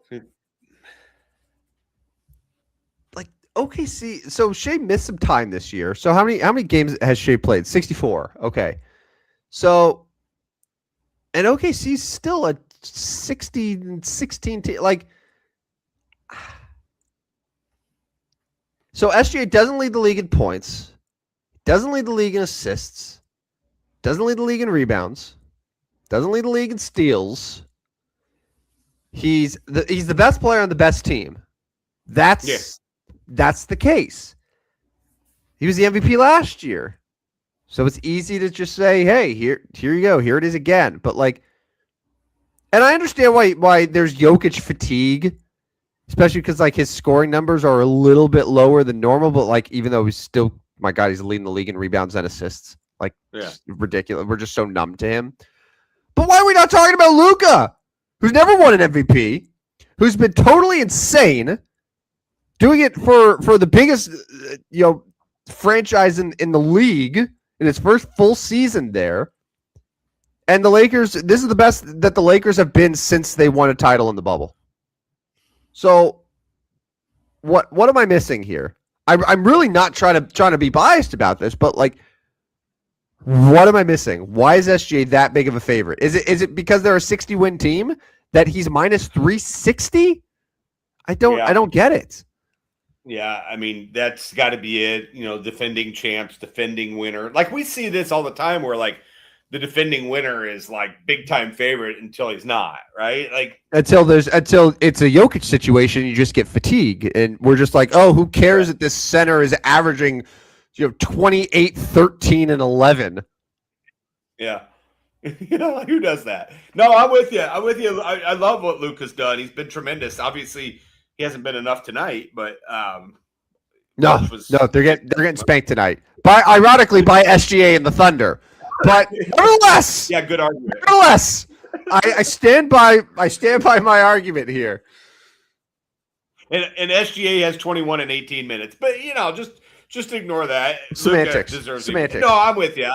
S1: like OKC. So Shea missed some time this year. So how many games has Shea played? 64. Okay. So and OKC's still a 16 team. Like, so SGA doesn't lead the league in points, doesn't lead the league in assists, doesn't lead the league in rebounds, doesn't lead the league in steals. He's the best player on the best team. That's the case. He was the MVP last year. So it's easy to just say, hey, here you go. Here it is again. But like, and I understand why there's Jokic fatigue, especially because like his scoring numbers are a little bit lower than normal. But like, even though he's still, my God, he's leading the league in rebounds and assists. Like, ridiculous. We're just so numb to him. But why are we not talking about Luka, who's never won an MVP, who's been totally insane, doing it for the biggest franchise in the league in its first full season there. And the Lakers, this is the best that the Lakers have been since they won a title in the bubble. So what am I missing here? I'm really not trying to be biased about this, but like, what am I missing? Why is SGA that big of a favorite? Is it because they're a 60-win team that he's minus 360? I don't get it.
S2: Yeah, I mean, that's got to be it. Defending champs, defending winner. Like, we see this all the time where, like, the defending winner is, like, big-time favorite until he's not, right? Like, until it's
S1: a Jokic situation, you just get fatigue. And we're just like, oh, who cares that this center is averaging, 28, 13, and 11?
S2: Yeah. Who does that? No, I'm with you. I love what Luka's done. He's been tremendous. Obviously, he hasn't been enough tonight, but
S1: no, they're getting spanked tonight. Ironically, by SGA and the Thunder. But nevertheless,
S2: yeah, good argument.
S1: Nevertheless, I stand by my argument here.
S2: And SGA has 21 in 18 minutes, but just ignore that.
S1: Semantics.
S2: No, I'm with you.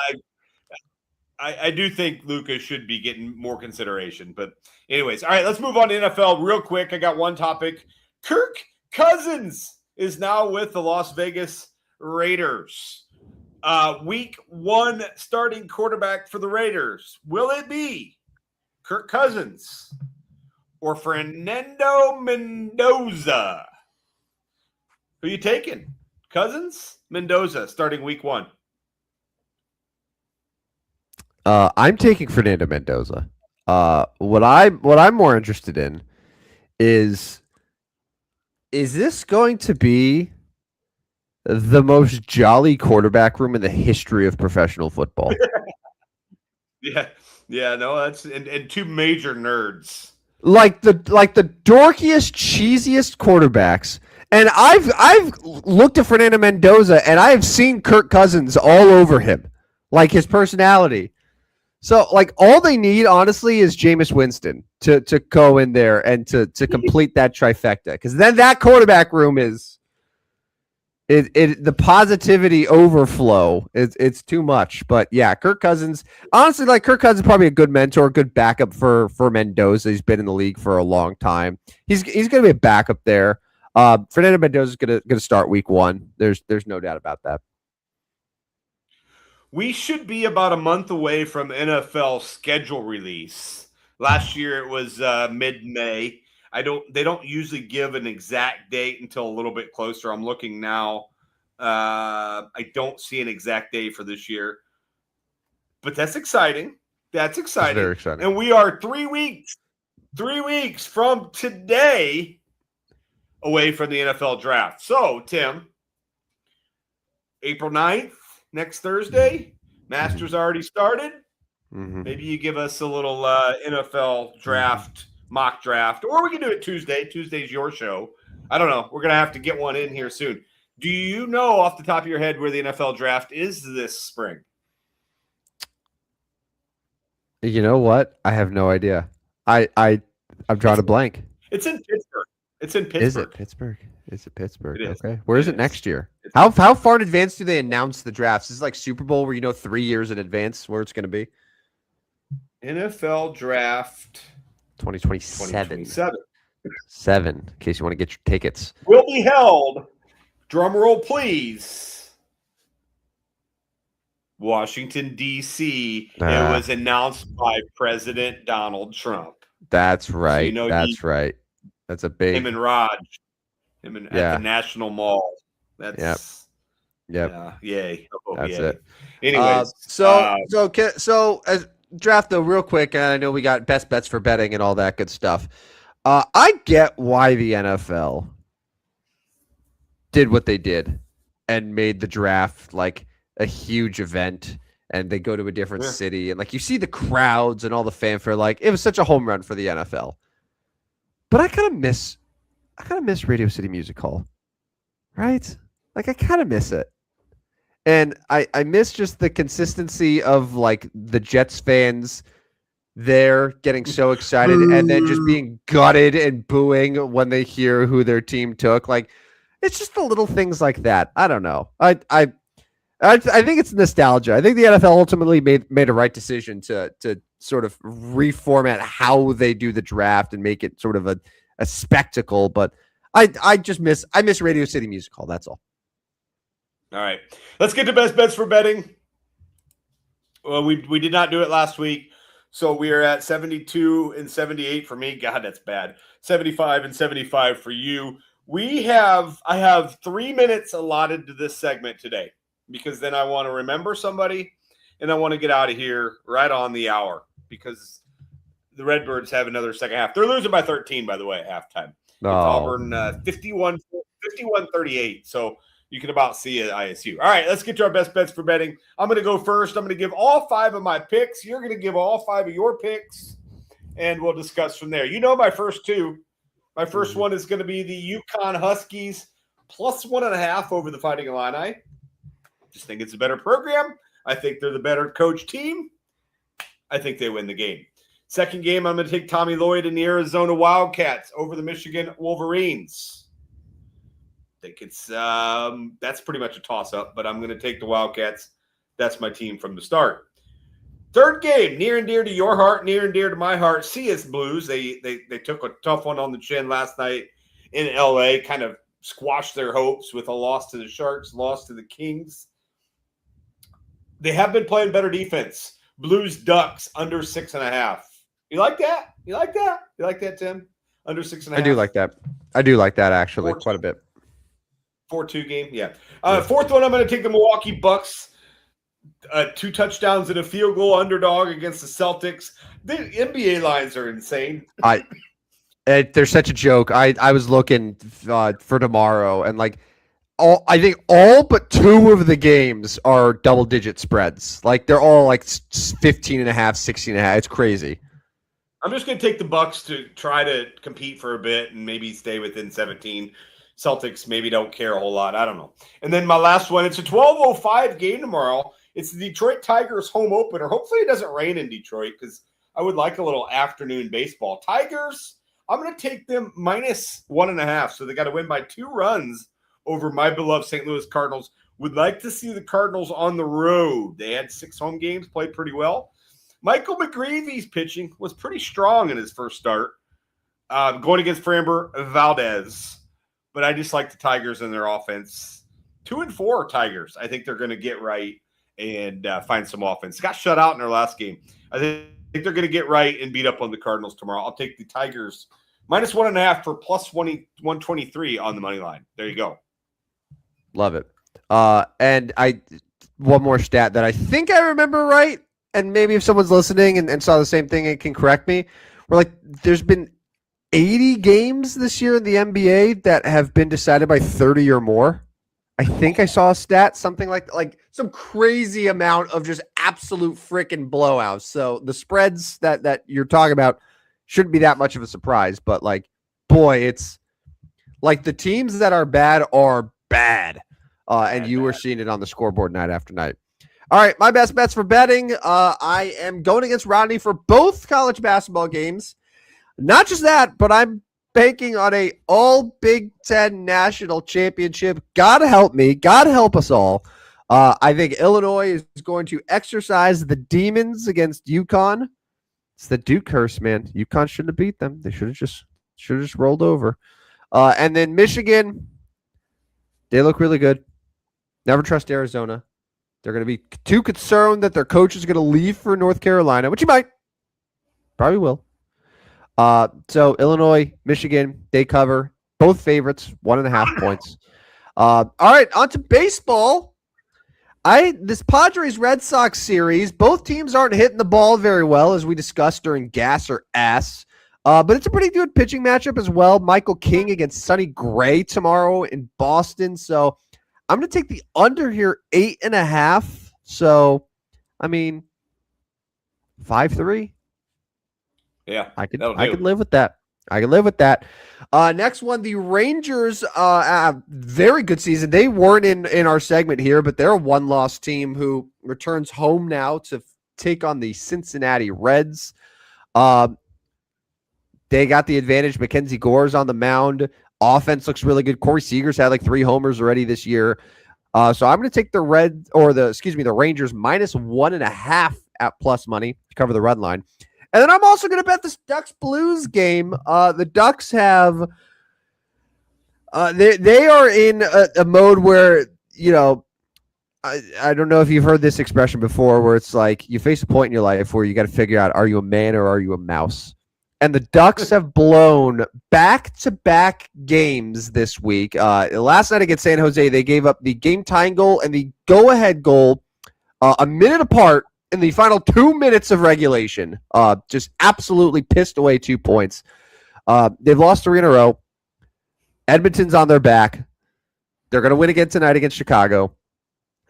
S2: I do think Luka should be getting more consideration. But anyways, all right, let's move on to NFL real quick. I got one topic. Kirk Cousins is now with the Las Vegas Raiders. Week 1 starting quarterback for the Raiders. Will it be Kirk Cousins or Fernando Mendoza? Who are you taking? Cousins? Mendoza starting week 1.
S1: I'm taking Fernando Mendoza. What I'm more interested in is this going to be the most jolly quarterback room in the history of professional football?
S2: Yeah, no, that's and two major nerds.
S1: Like the dorkiest, cheesiest quarterbacks. And I've looked at Fernando Mendoza and I've seen Kirk Cousins all over him, like his personality. So, like, all they need, honestly, is Jameis Winston to go in there and to complete that trifecta. Because then that quarterback room is the positivity overflow. It's too much. But yeah, Kirk Cousins, honestly, like, Kirk Cousins is probably a good mentor, good backup for Mendoza. He's been in the league for a long time. He's going to be a backup there. Fernando Mendoza is going to start week 1. There's no doubt about that.
S2: We should be about a month away from NFL schedule release. Last year it was mid-May. They don't usually give an exact date until a little bit closer. I'm looking now. I don't see an exact date for this year, but that's exciting. That's exciting.
S1: That's very exciting.
S2: And we are 3 weeks from today away from the NFL draft. So, Tim, April 9th, next Thursday, Masters already started. Maybe you give us a little NFL draft, mock draft, or we can do it Tuesday. Tuesday's your show. I don't know. We're going to have to get one in here soon. Do you know off the top of your head where the NFL draft is this spring?
S1: You know what? I have no idea. I'm drawing a blank.
S2: It's in Pittsburgh. It's in Pittsburgh.
S1: Is it Pittsburgh? Is it Pittsburgh?
S2: It is.
S1: Okay. Where is it next year? How far in advance do they announce the drafts? Is it like Super Bowl where 3 years in advance where it's going to be?
S2: NFL draft
S1: 2027. 7, in case you want to get your tickets.
S2: Will be held, drum roll please, Washington, D.C. It was announced by President Donald Trump.
S1: That's right. So right. That's a big...
S2: Him and Raj. At the National Mall. That's...
S1: Yep.
S2: Yay.
S1: That's it.
S2: Anyways.
S1: So as draft, though, real quick, and I know we got best bets for betting and all that good stuff. I get why the NFL did what they did and made the draft like a huge event, and they go to a different city, and like you see the crowds and all the fanfare. Like it was such a home run for the NFL. But I kind of miss Radio City Music Hall, right? Like I kind of miss it. And I miss just the consistency of like the Jets fans there getting so excited and then just being gutted and booing when they hear who their team took. Like it's just the little things like that. I don't know. I think it's nostalgia. I think the NFL ultimately made a right decision to sort of reformat how they do the draft and make it sort of a spectacle. But I miss Radio City Music Hall. That's all.
S2: All right, let's get to best bets for betting. Well, we did not do it last week, so we are at 72 and 78 for me. God, that's bad. 75 and 75 for you. I have 3 minutes allotted to this segment today because then I want to remember somebody and I want to get out of here right on the hour because the Redbirds have another second half. They're losing by 13, by the way, at halftime. It's Auburn 51-38. So you can about see it at ISU. All right, let's get to our best bets for betting. I'm going to go first. I'm going to give all 5 of my picks. You're going to give all 5 of your picks, and we'll discuss from there. You know my first 2. My first one is going to be the UConn Huskies plus 1.5 over the Fighting Illini. Just think it's a better program. I think they're the better coach team. I think they win the game. Second game, I'm going to take Tommy Lloyd and the Arizona Wildcats over the Michigan Wolverines. I think it's that's pretty much a toss-up, but I'm going to take the Wildcats. That's my team from the start. Third game, near and dear to your heart, near and dear to my heart, CS Blues. They took a tough one on the chin last night in L.A., kind of squashed their hopes with a loss to the Sharks, loss to the Kings. They have been playing better defense. Blues Ducks under 6.5. You like that? You like that, Tim? Under 6.5?
S1: I do like that. I do like that, actually, quite a bit.
S2: 4-2 game, yeah. Fourth one, I'm going to take the Milwaukee Bucks. 2 touchdowns and a field goal underdog against the Celtics. The NBA lines are insane.
S1: They're such a joke. I was looking for tomorrow, and like I think all but 2 of the games are double-digit spreads. Like they're all like 15.5, 16.5. It's crazy.
S2: I'm just going to take the Bucks to try to compete for a bit and maybe stay within 17. Celtics maybe don't care a whole lot. I don't know. And then my last one, it's a 12:05 game tomorrow. It's the Detroit Tigers home opener. Hopefully it doesn't rain in Detroit because I would like a little afternoon baseball. Tigers, I'm going to take them minus 1.5. So they got to win by 2 runs over my beloved St. Louis Cardinals. Would like to see the Cardinals on the road. They had 6 home games, played pretty well. Michael McGreevy's pitching was pretty strong in his first start, going against Framber Valdez. But I just like the Tigers and their offense. 2-4 Tigers. I think they're going to get right and find some offense. Got shut out in their last game. I think they're going to get right and beat up on the Cardinals tomorrow. I'll take the Tigers minus 1.5 for plus 123 on the money line. There you go.
S1: Love it. And one more stat that I think I remember right. and maybe if someone's listening and saw the same thing and can correct me, we're like, there's been 80 games this year in the NBA that have been decided by 30 or more. I think I saw a stat, something like some crazy amount of just absolute freaking blowouts. So the spreads that you're talking about shouldn't be that much of a surprise, but like, boy, it's like the teams that are bad are bad. And you were seeing it on the scoreboard night after night. All right, my best bets for betting. I am going against Rodney for both college basketball games. Not just that, but I'm banking on a all Big Ten national championship. God help me. God help us all. I think Illinois is going to exercise the demons against UConn. It's the Duke curse, man. UConn shouldn't have beat them. They should have just rolled over. And then Michigan, they look really good. Never trust Arizona. They're going to be too concerned that their coach is going to leave for North Carolina, which he might. Probably will. So Illinois, Michigan, they cover. Both favorites, 1.5 points. All right, on to baseball. This Padres Red Sox series, both teams aren't hitting the ball very well, as we discussed during Gas or Ass. But it's a pretty good pitching matchup as well. Michael King against Sonny Gray tomorrow in Boston. So I'm going to take the under here, 8.5. So, I mean, 5-3.
S2: Yeah,
S1: I can live with that. I can live with that. Next one, the Rangers, very good season. They weren't in our segment here, but they're a one-loss team who returns home now to take on the Cincinnati Reds. They got the advantage. Mackenzie Gore's on the mound. Offense looks really good. Corey Seager's had like 3 homers already this year. So I'm going to take the Rangers minus 1.5 at plus money to cover the run line. And then I'm also going to bet this Ducks-Blues game. The Ducks have they are in a mode where, you know, I don't know if you've heard this expression before, where it's like you face a point in your life where you got to figure out, are you a man or are you a mouse? And the Ducks have blown back-to-back games this week. Last night against San Jose, they gave up the game-tying goal and the go-ahead goal a minute apart in the final 2 minutes of regulation. Just absolutely pissed away 2 points. They've lost 3 in a row. Edmonton's on their back. They're going to win again tonight against Chicago.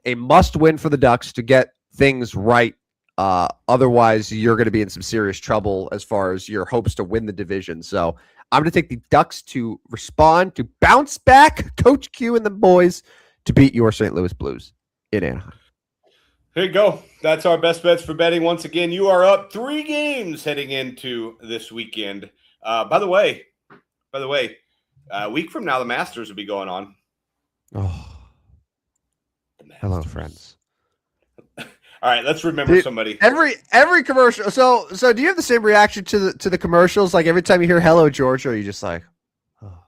S1: A must-win for the Ducks to get things right. Otherwise, you're going to be in some serious trouble as far as your hopes to win the division. So I'm going to take the Ducks to respond, to bounce back, Coach Q and the boys, to beat your St. Louis Blues in Anaheim.
S2: There you go. That's our best bets for betting. Once again, you are up 3 games heading into this weekend. By the way, a week from now, the Masters will be going on.
S1: Oh, hello, friends.
S2: All right, let's remember somebody.
S1: Every commercial. So do you have the same reaction to the commercials? Like every time you hear "Hello, Georgia," are you just like, oh.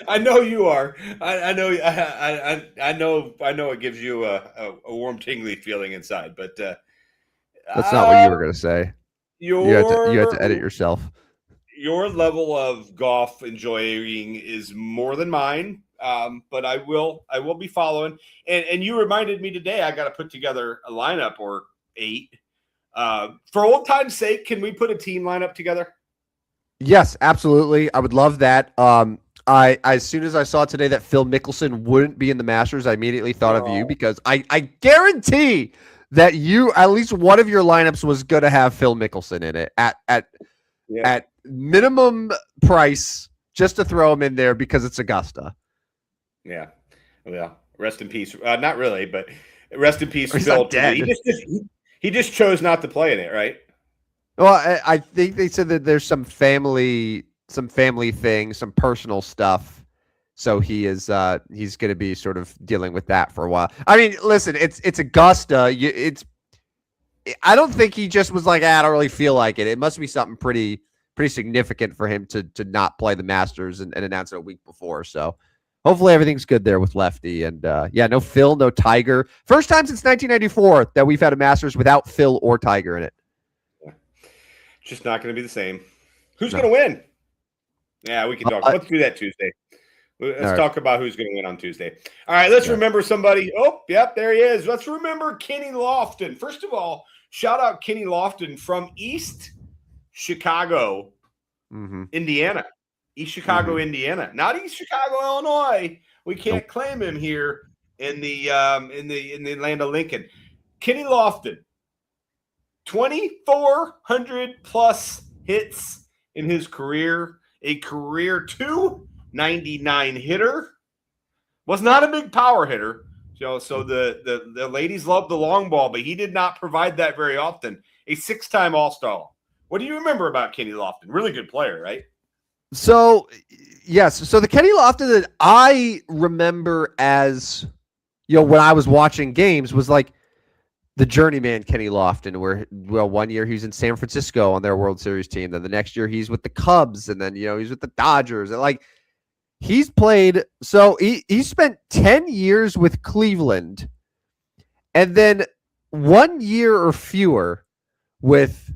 S2: I know you are. I know it gives you a warm, tingly feeling inside. But
S1: that's not what you were going to say. You had to edit yourself.
S2: Your level of golf enjoying is more than mine. But I will be following. And you reminded me today I got to put together a lineup or 8. For old time's sake, can we put a team lineup together?
S1: Yes, absolutely. I would love that. As soon as I saw today that Phil Mickelson wouldn't be in the Masters, I immediately thought of you, because I guarantee that at least one of your lineups was going to have Phil Mickelson in it at minimum price, just to throw him in there because it's Augusta.
S2: Yeah. Well, rest in peace. Not really, but rest in peace.
S1: He's
S2: Phil.
S1: not dead.
S2: He just chose not to play in it, right?
S1: Well, I think they said that there's some family thing, some personal stuff. So he's going to be sort of dealing with that for a while. I mean, listen, it's Augusta. I don't think he just was like, I don't really feel like it. It must be something pretty significant for him to not play the Masters and announce it a week before. So hopefully everything's good there with Lefty. And no Phil, no Tiger. First time since 1994 that we've had a Masters without Phil or Tiger in it.
S2: Just not going to be the same. Who's going to win? Yeah, we can talk. Let's do that Tuesday. Let's talk about who's going to win on Tuesday. All right, let's remember somebody. Oh, yep, there he is. Let's remember Kenny Lofton. First of all, shout out Kenny Lofton from East Chicago, Indiana. East Chicago, Indiana. Not East Chicago, Illinois. We can't claim him here in the land of Lincoln. Kenny Lofton, 2,400 plus hits in his career, a career 299 hitter. Was not a big power hitter. So the ladies love the long ball, but he did not provide that very often. A 6-time All-Star. What do you remember about Kenny Lofton? Really good player, right?
S1: So, yes. So the Kenny Lofton that I remember as, when I was watching games was like the journeyman Kenny Lofton, where, one year he's in San Francisco on their World Series team. Then the next year he's with the Cubs. And then, he's with the Dodgers. And like, he's played. So he spent 10 years with Cleveland. And then 1 year or fewer with,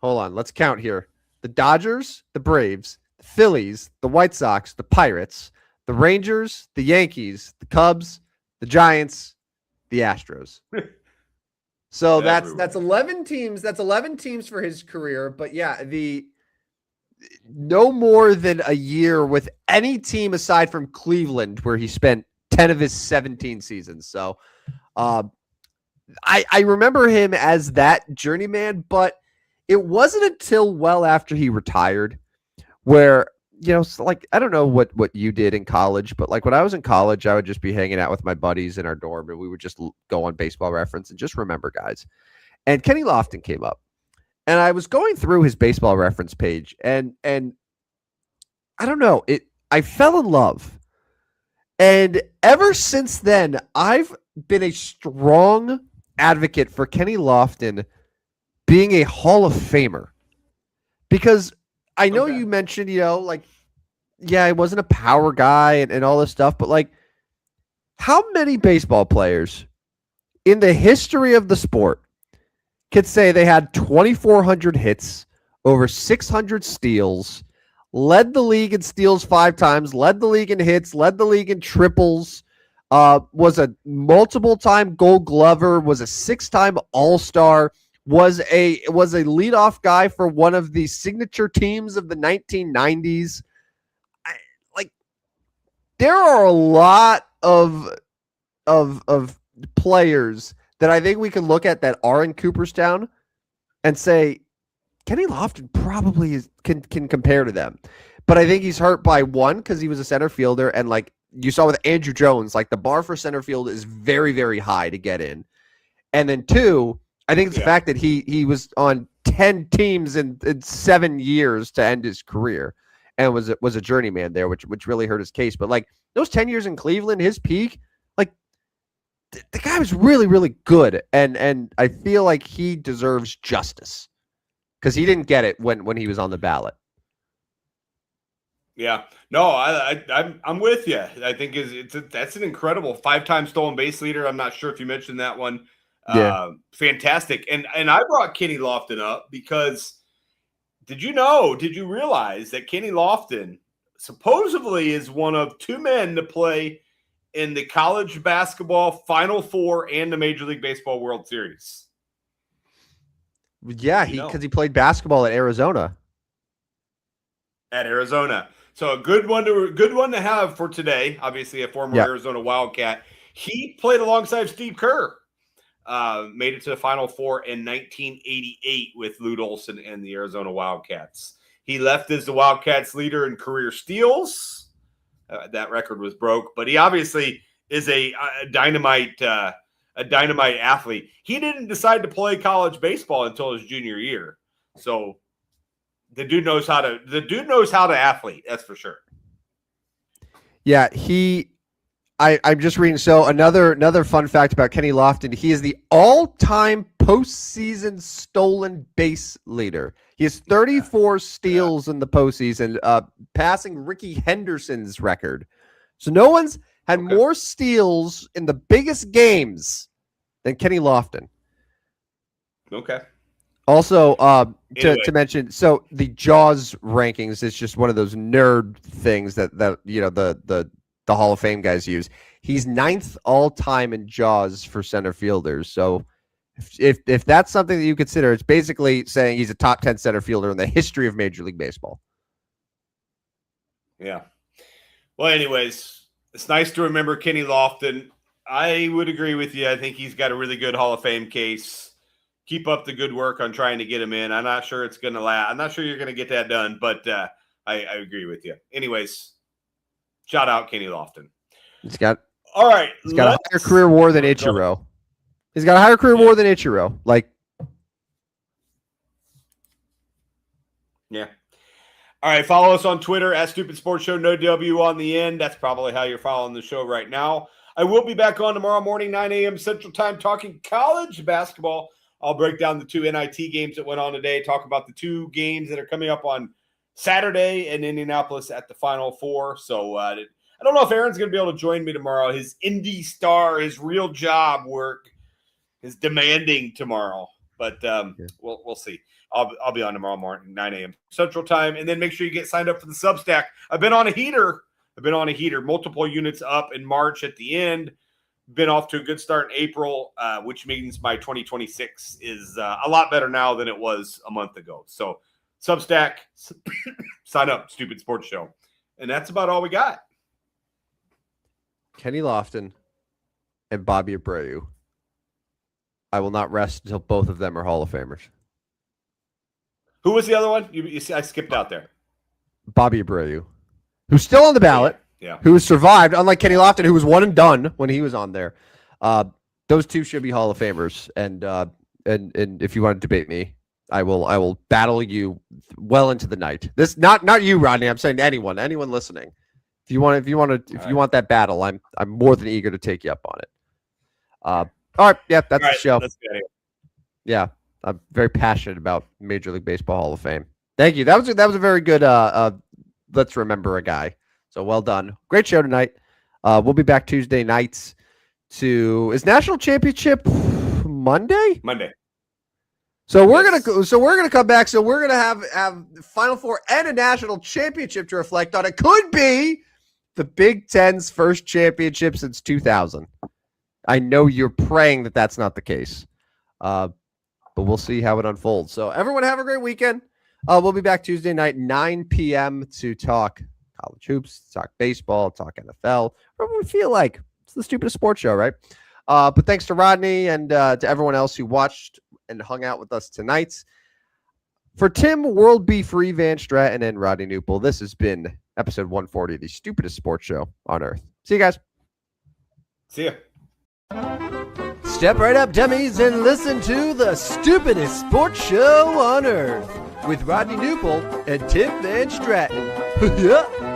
S1: hold on, let's count here. The Dodgers, the Braves, the Phillies, the White Sox, the Pirates, the Rangers, the Yankees, the Cubs, the Giants, the Astros. So that's 11 teams. That's 11 teams for his career. But yeah, no more than a year with any team aside from Cleveland, where he spent 10 of his 17 seasons. So I remember him as that journeyman, but it wasn't until well after he retired where, so like, I don't know what you did in college, but like when I was in college, I would just be hanging out with my buddies in our dorm and we would just go on Baseball Reference and just remember guys. And Kenny Lofton came up and I was going through his Baseball Reference page and I don't know, I fell in love. And ever since then, I've been a strong advocate for Kenny Lofton being a Hall of Famer, because I know you mentioned, like, yeah, he wasn't a power guy and all this stuff, but like, how many baseball players in the history of the sport could say they had 2,400 hits, over 600 steals, led the league in steals 5 times, led the league in hits, led the league in triples, was a multiple-time Gold Glover, was a 6-time All-Star, was a leadoff guy for one of the signature teams of the 1990s. There are a lot of players that I think we can look at that are in Cooperstown and say Kenny Lofton probably can compare to them. But I think he's hurt by one, because he was a center fielder, and like you saw with Andrew Jones, like the bar for center field is very, very high to get in. And then 2, I think it's the fact that he was on 10 teams in 7 years to end his career and was a journeyman there, which really hurt his case. But like those 10 years in Cleveland, his peak, like the guy was really, really good. And I feel like he deserves justice because he didn't get it when he was on the ballot.
S2: Yeah, no, I'm with you. I think that's an incredible 5-time stolen base leader. I'm not sure if you mentioned that one. Fantastic. And I brought Kenny Lofton up because did you realize that Kenny Lofton supposedly is one of 2 men to play in the college basketball Final Four and the Major League Baseball World Series?
S1: Yeah, because he played basketball at Arizona.
S2: So a good one to have for today. Obviously, a former Arizona Wildcat. He played alongside Steve Kerr. Made it to the Final Four in 1988 with Lute Olson and the Arizona Wildcats. He left as the Wildcats leader in career steals. That record was broke, but he obviously is a dynamite athlete. He didn't decide to play college baseball until his junior year. So the dude knows how to athlete. That's for sure.
S1: Yeah, I'm just reading. So another fun fact about Kenny Lofton: he is the all-time postseason stolen base leader. He has 34 steals in the postseason, passing Ricky Henderson's record. So no one's had more steals in the biggest games than Kenny Lofton.
S2: Okay.
S1: Also,
S2: Anyway.
S1: to mention, so the Jaws rankings is just one of those nerd things that the Hall of Fame guys use. He's 9th all time in Jaws for center fielders. So if that's something that you consider, it's basically saying he's a top 10 center fielder in the history of Major League Baseball.
S2: Yeah. Well, anyways, it's nice to remember Kenny Lofton. I would agree with you. I think he's got a really good Hall of Fame case. Keep up the good work on trying to get him in. I'm not sure it's going to last. I'm not sure you're going to get that done, but I agree with you. Anyways, shout out Kenny Lofton.
S1: He's got
S2: a
S1: higher career WAR than Ichiro. He's got a higher career WAR than Ichiro.
S2: Yeah. All right, follow us on Twitter at Stupid Sports Show, no W on the end. That's probably how you're following the show right now. I will be back on tomorrow morning, 9 a.m. Central Time, talking college basketball. I'll break down the 2 NIT games that went on today, talk about the 2 games that are coming up on Saturday in Indianapolis at the Final Four. So I don't know if Aaron's going to be able to join me tomorrow. His Indy Star, his real job work is demanding tomorrow. But we'll see. I'll be on tomorrow morning, 9 a.m. Central Time. And then make sure you get signed up for the Substack. I've been on a heater. Multiple units up in March at the end. Been off to a good start in April, which means my 2026 is a lot better now than it was a month ago. So Substack, sign up, Stupid Sports Show. And that's about all we got.
S1: Kenny Lofton and Bobby Abreu. I will not rest until both of them are Hall of Famers.
S2: Who was the other one? You see, I skipped out there.
S1: Bobby Abreu, who's still on the ballot.
S2: Yeah.
S1: Who has survived, unlike Kenny Lofton, who was one and done when he was on there. Those two should be Hall of Famers. And if you want to debate me, I will battle you well into the night. This not you, Rodney. I'm saying anyone listening. If you want that battle, I'm more than eager to take you up on it. All right, yeah, that's the show.
S2: Let's get it.
S1: Yeah, I'm very passionate about Major League Baseball Hall of Fame. Thank you. That was a very good. Let's remember a guy. So well done. Great show tonight. We'll be back Tuesday nights is National Championship Monday?
S2: Monday.
S1: So we're gonna come back. So we're gonna have Final Four and a national championship to reflect on. It could be the Big Ten's first championship since 2000. I know you're praying that that's not the case, but we'll see how it unfolds. So everyone have a great weekend. We'll be back Tuesday night, 9 p.m. to talk college hoops, talk baseball, talk NFL, whatever we feel like. It's the Stupidest Sports Show, right? But thanks to Rodney and to everyone else who watched and hung out with us tonight. For Tim, World B. Free, Van Stratton, and Rodney Newpol, this has been episode 140 of the Stupidest Sports Show on Earth. See you guys.
S2: See ya.
S1: Step right up, dummies, and listen to the Stupidest Sports Show on Earth with Rodney Newpol and Tim Van Stratton. Yeah.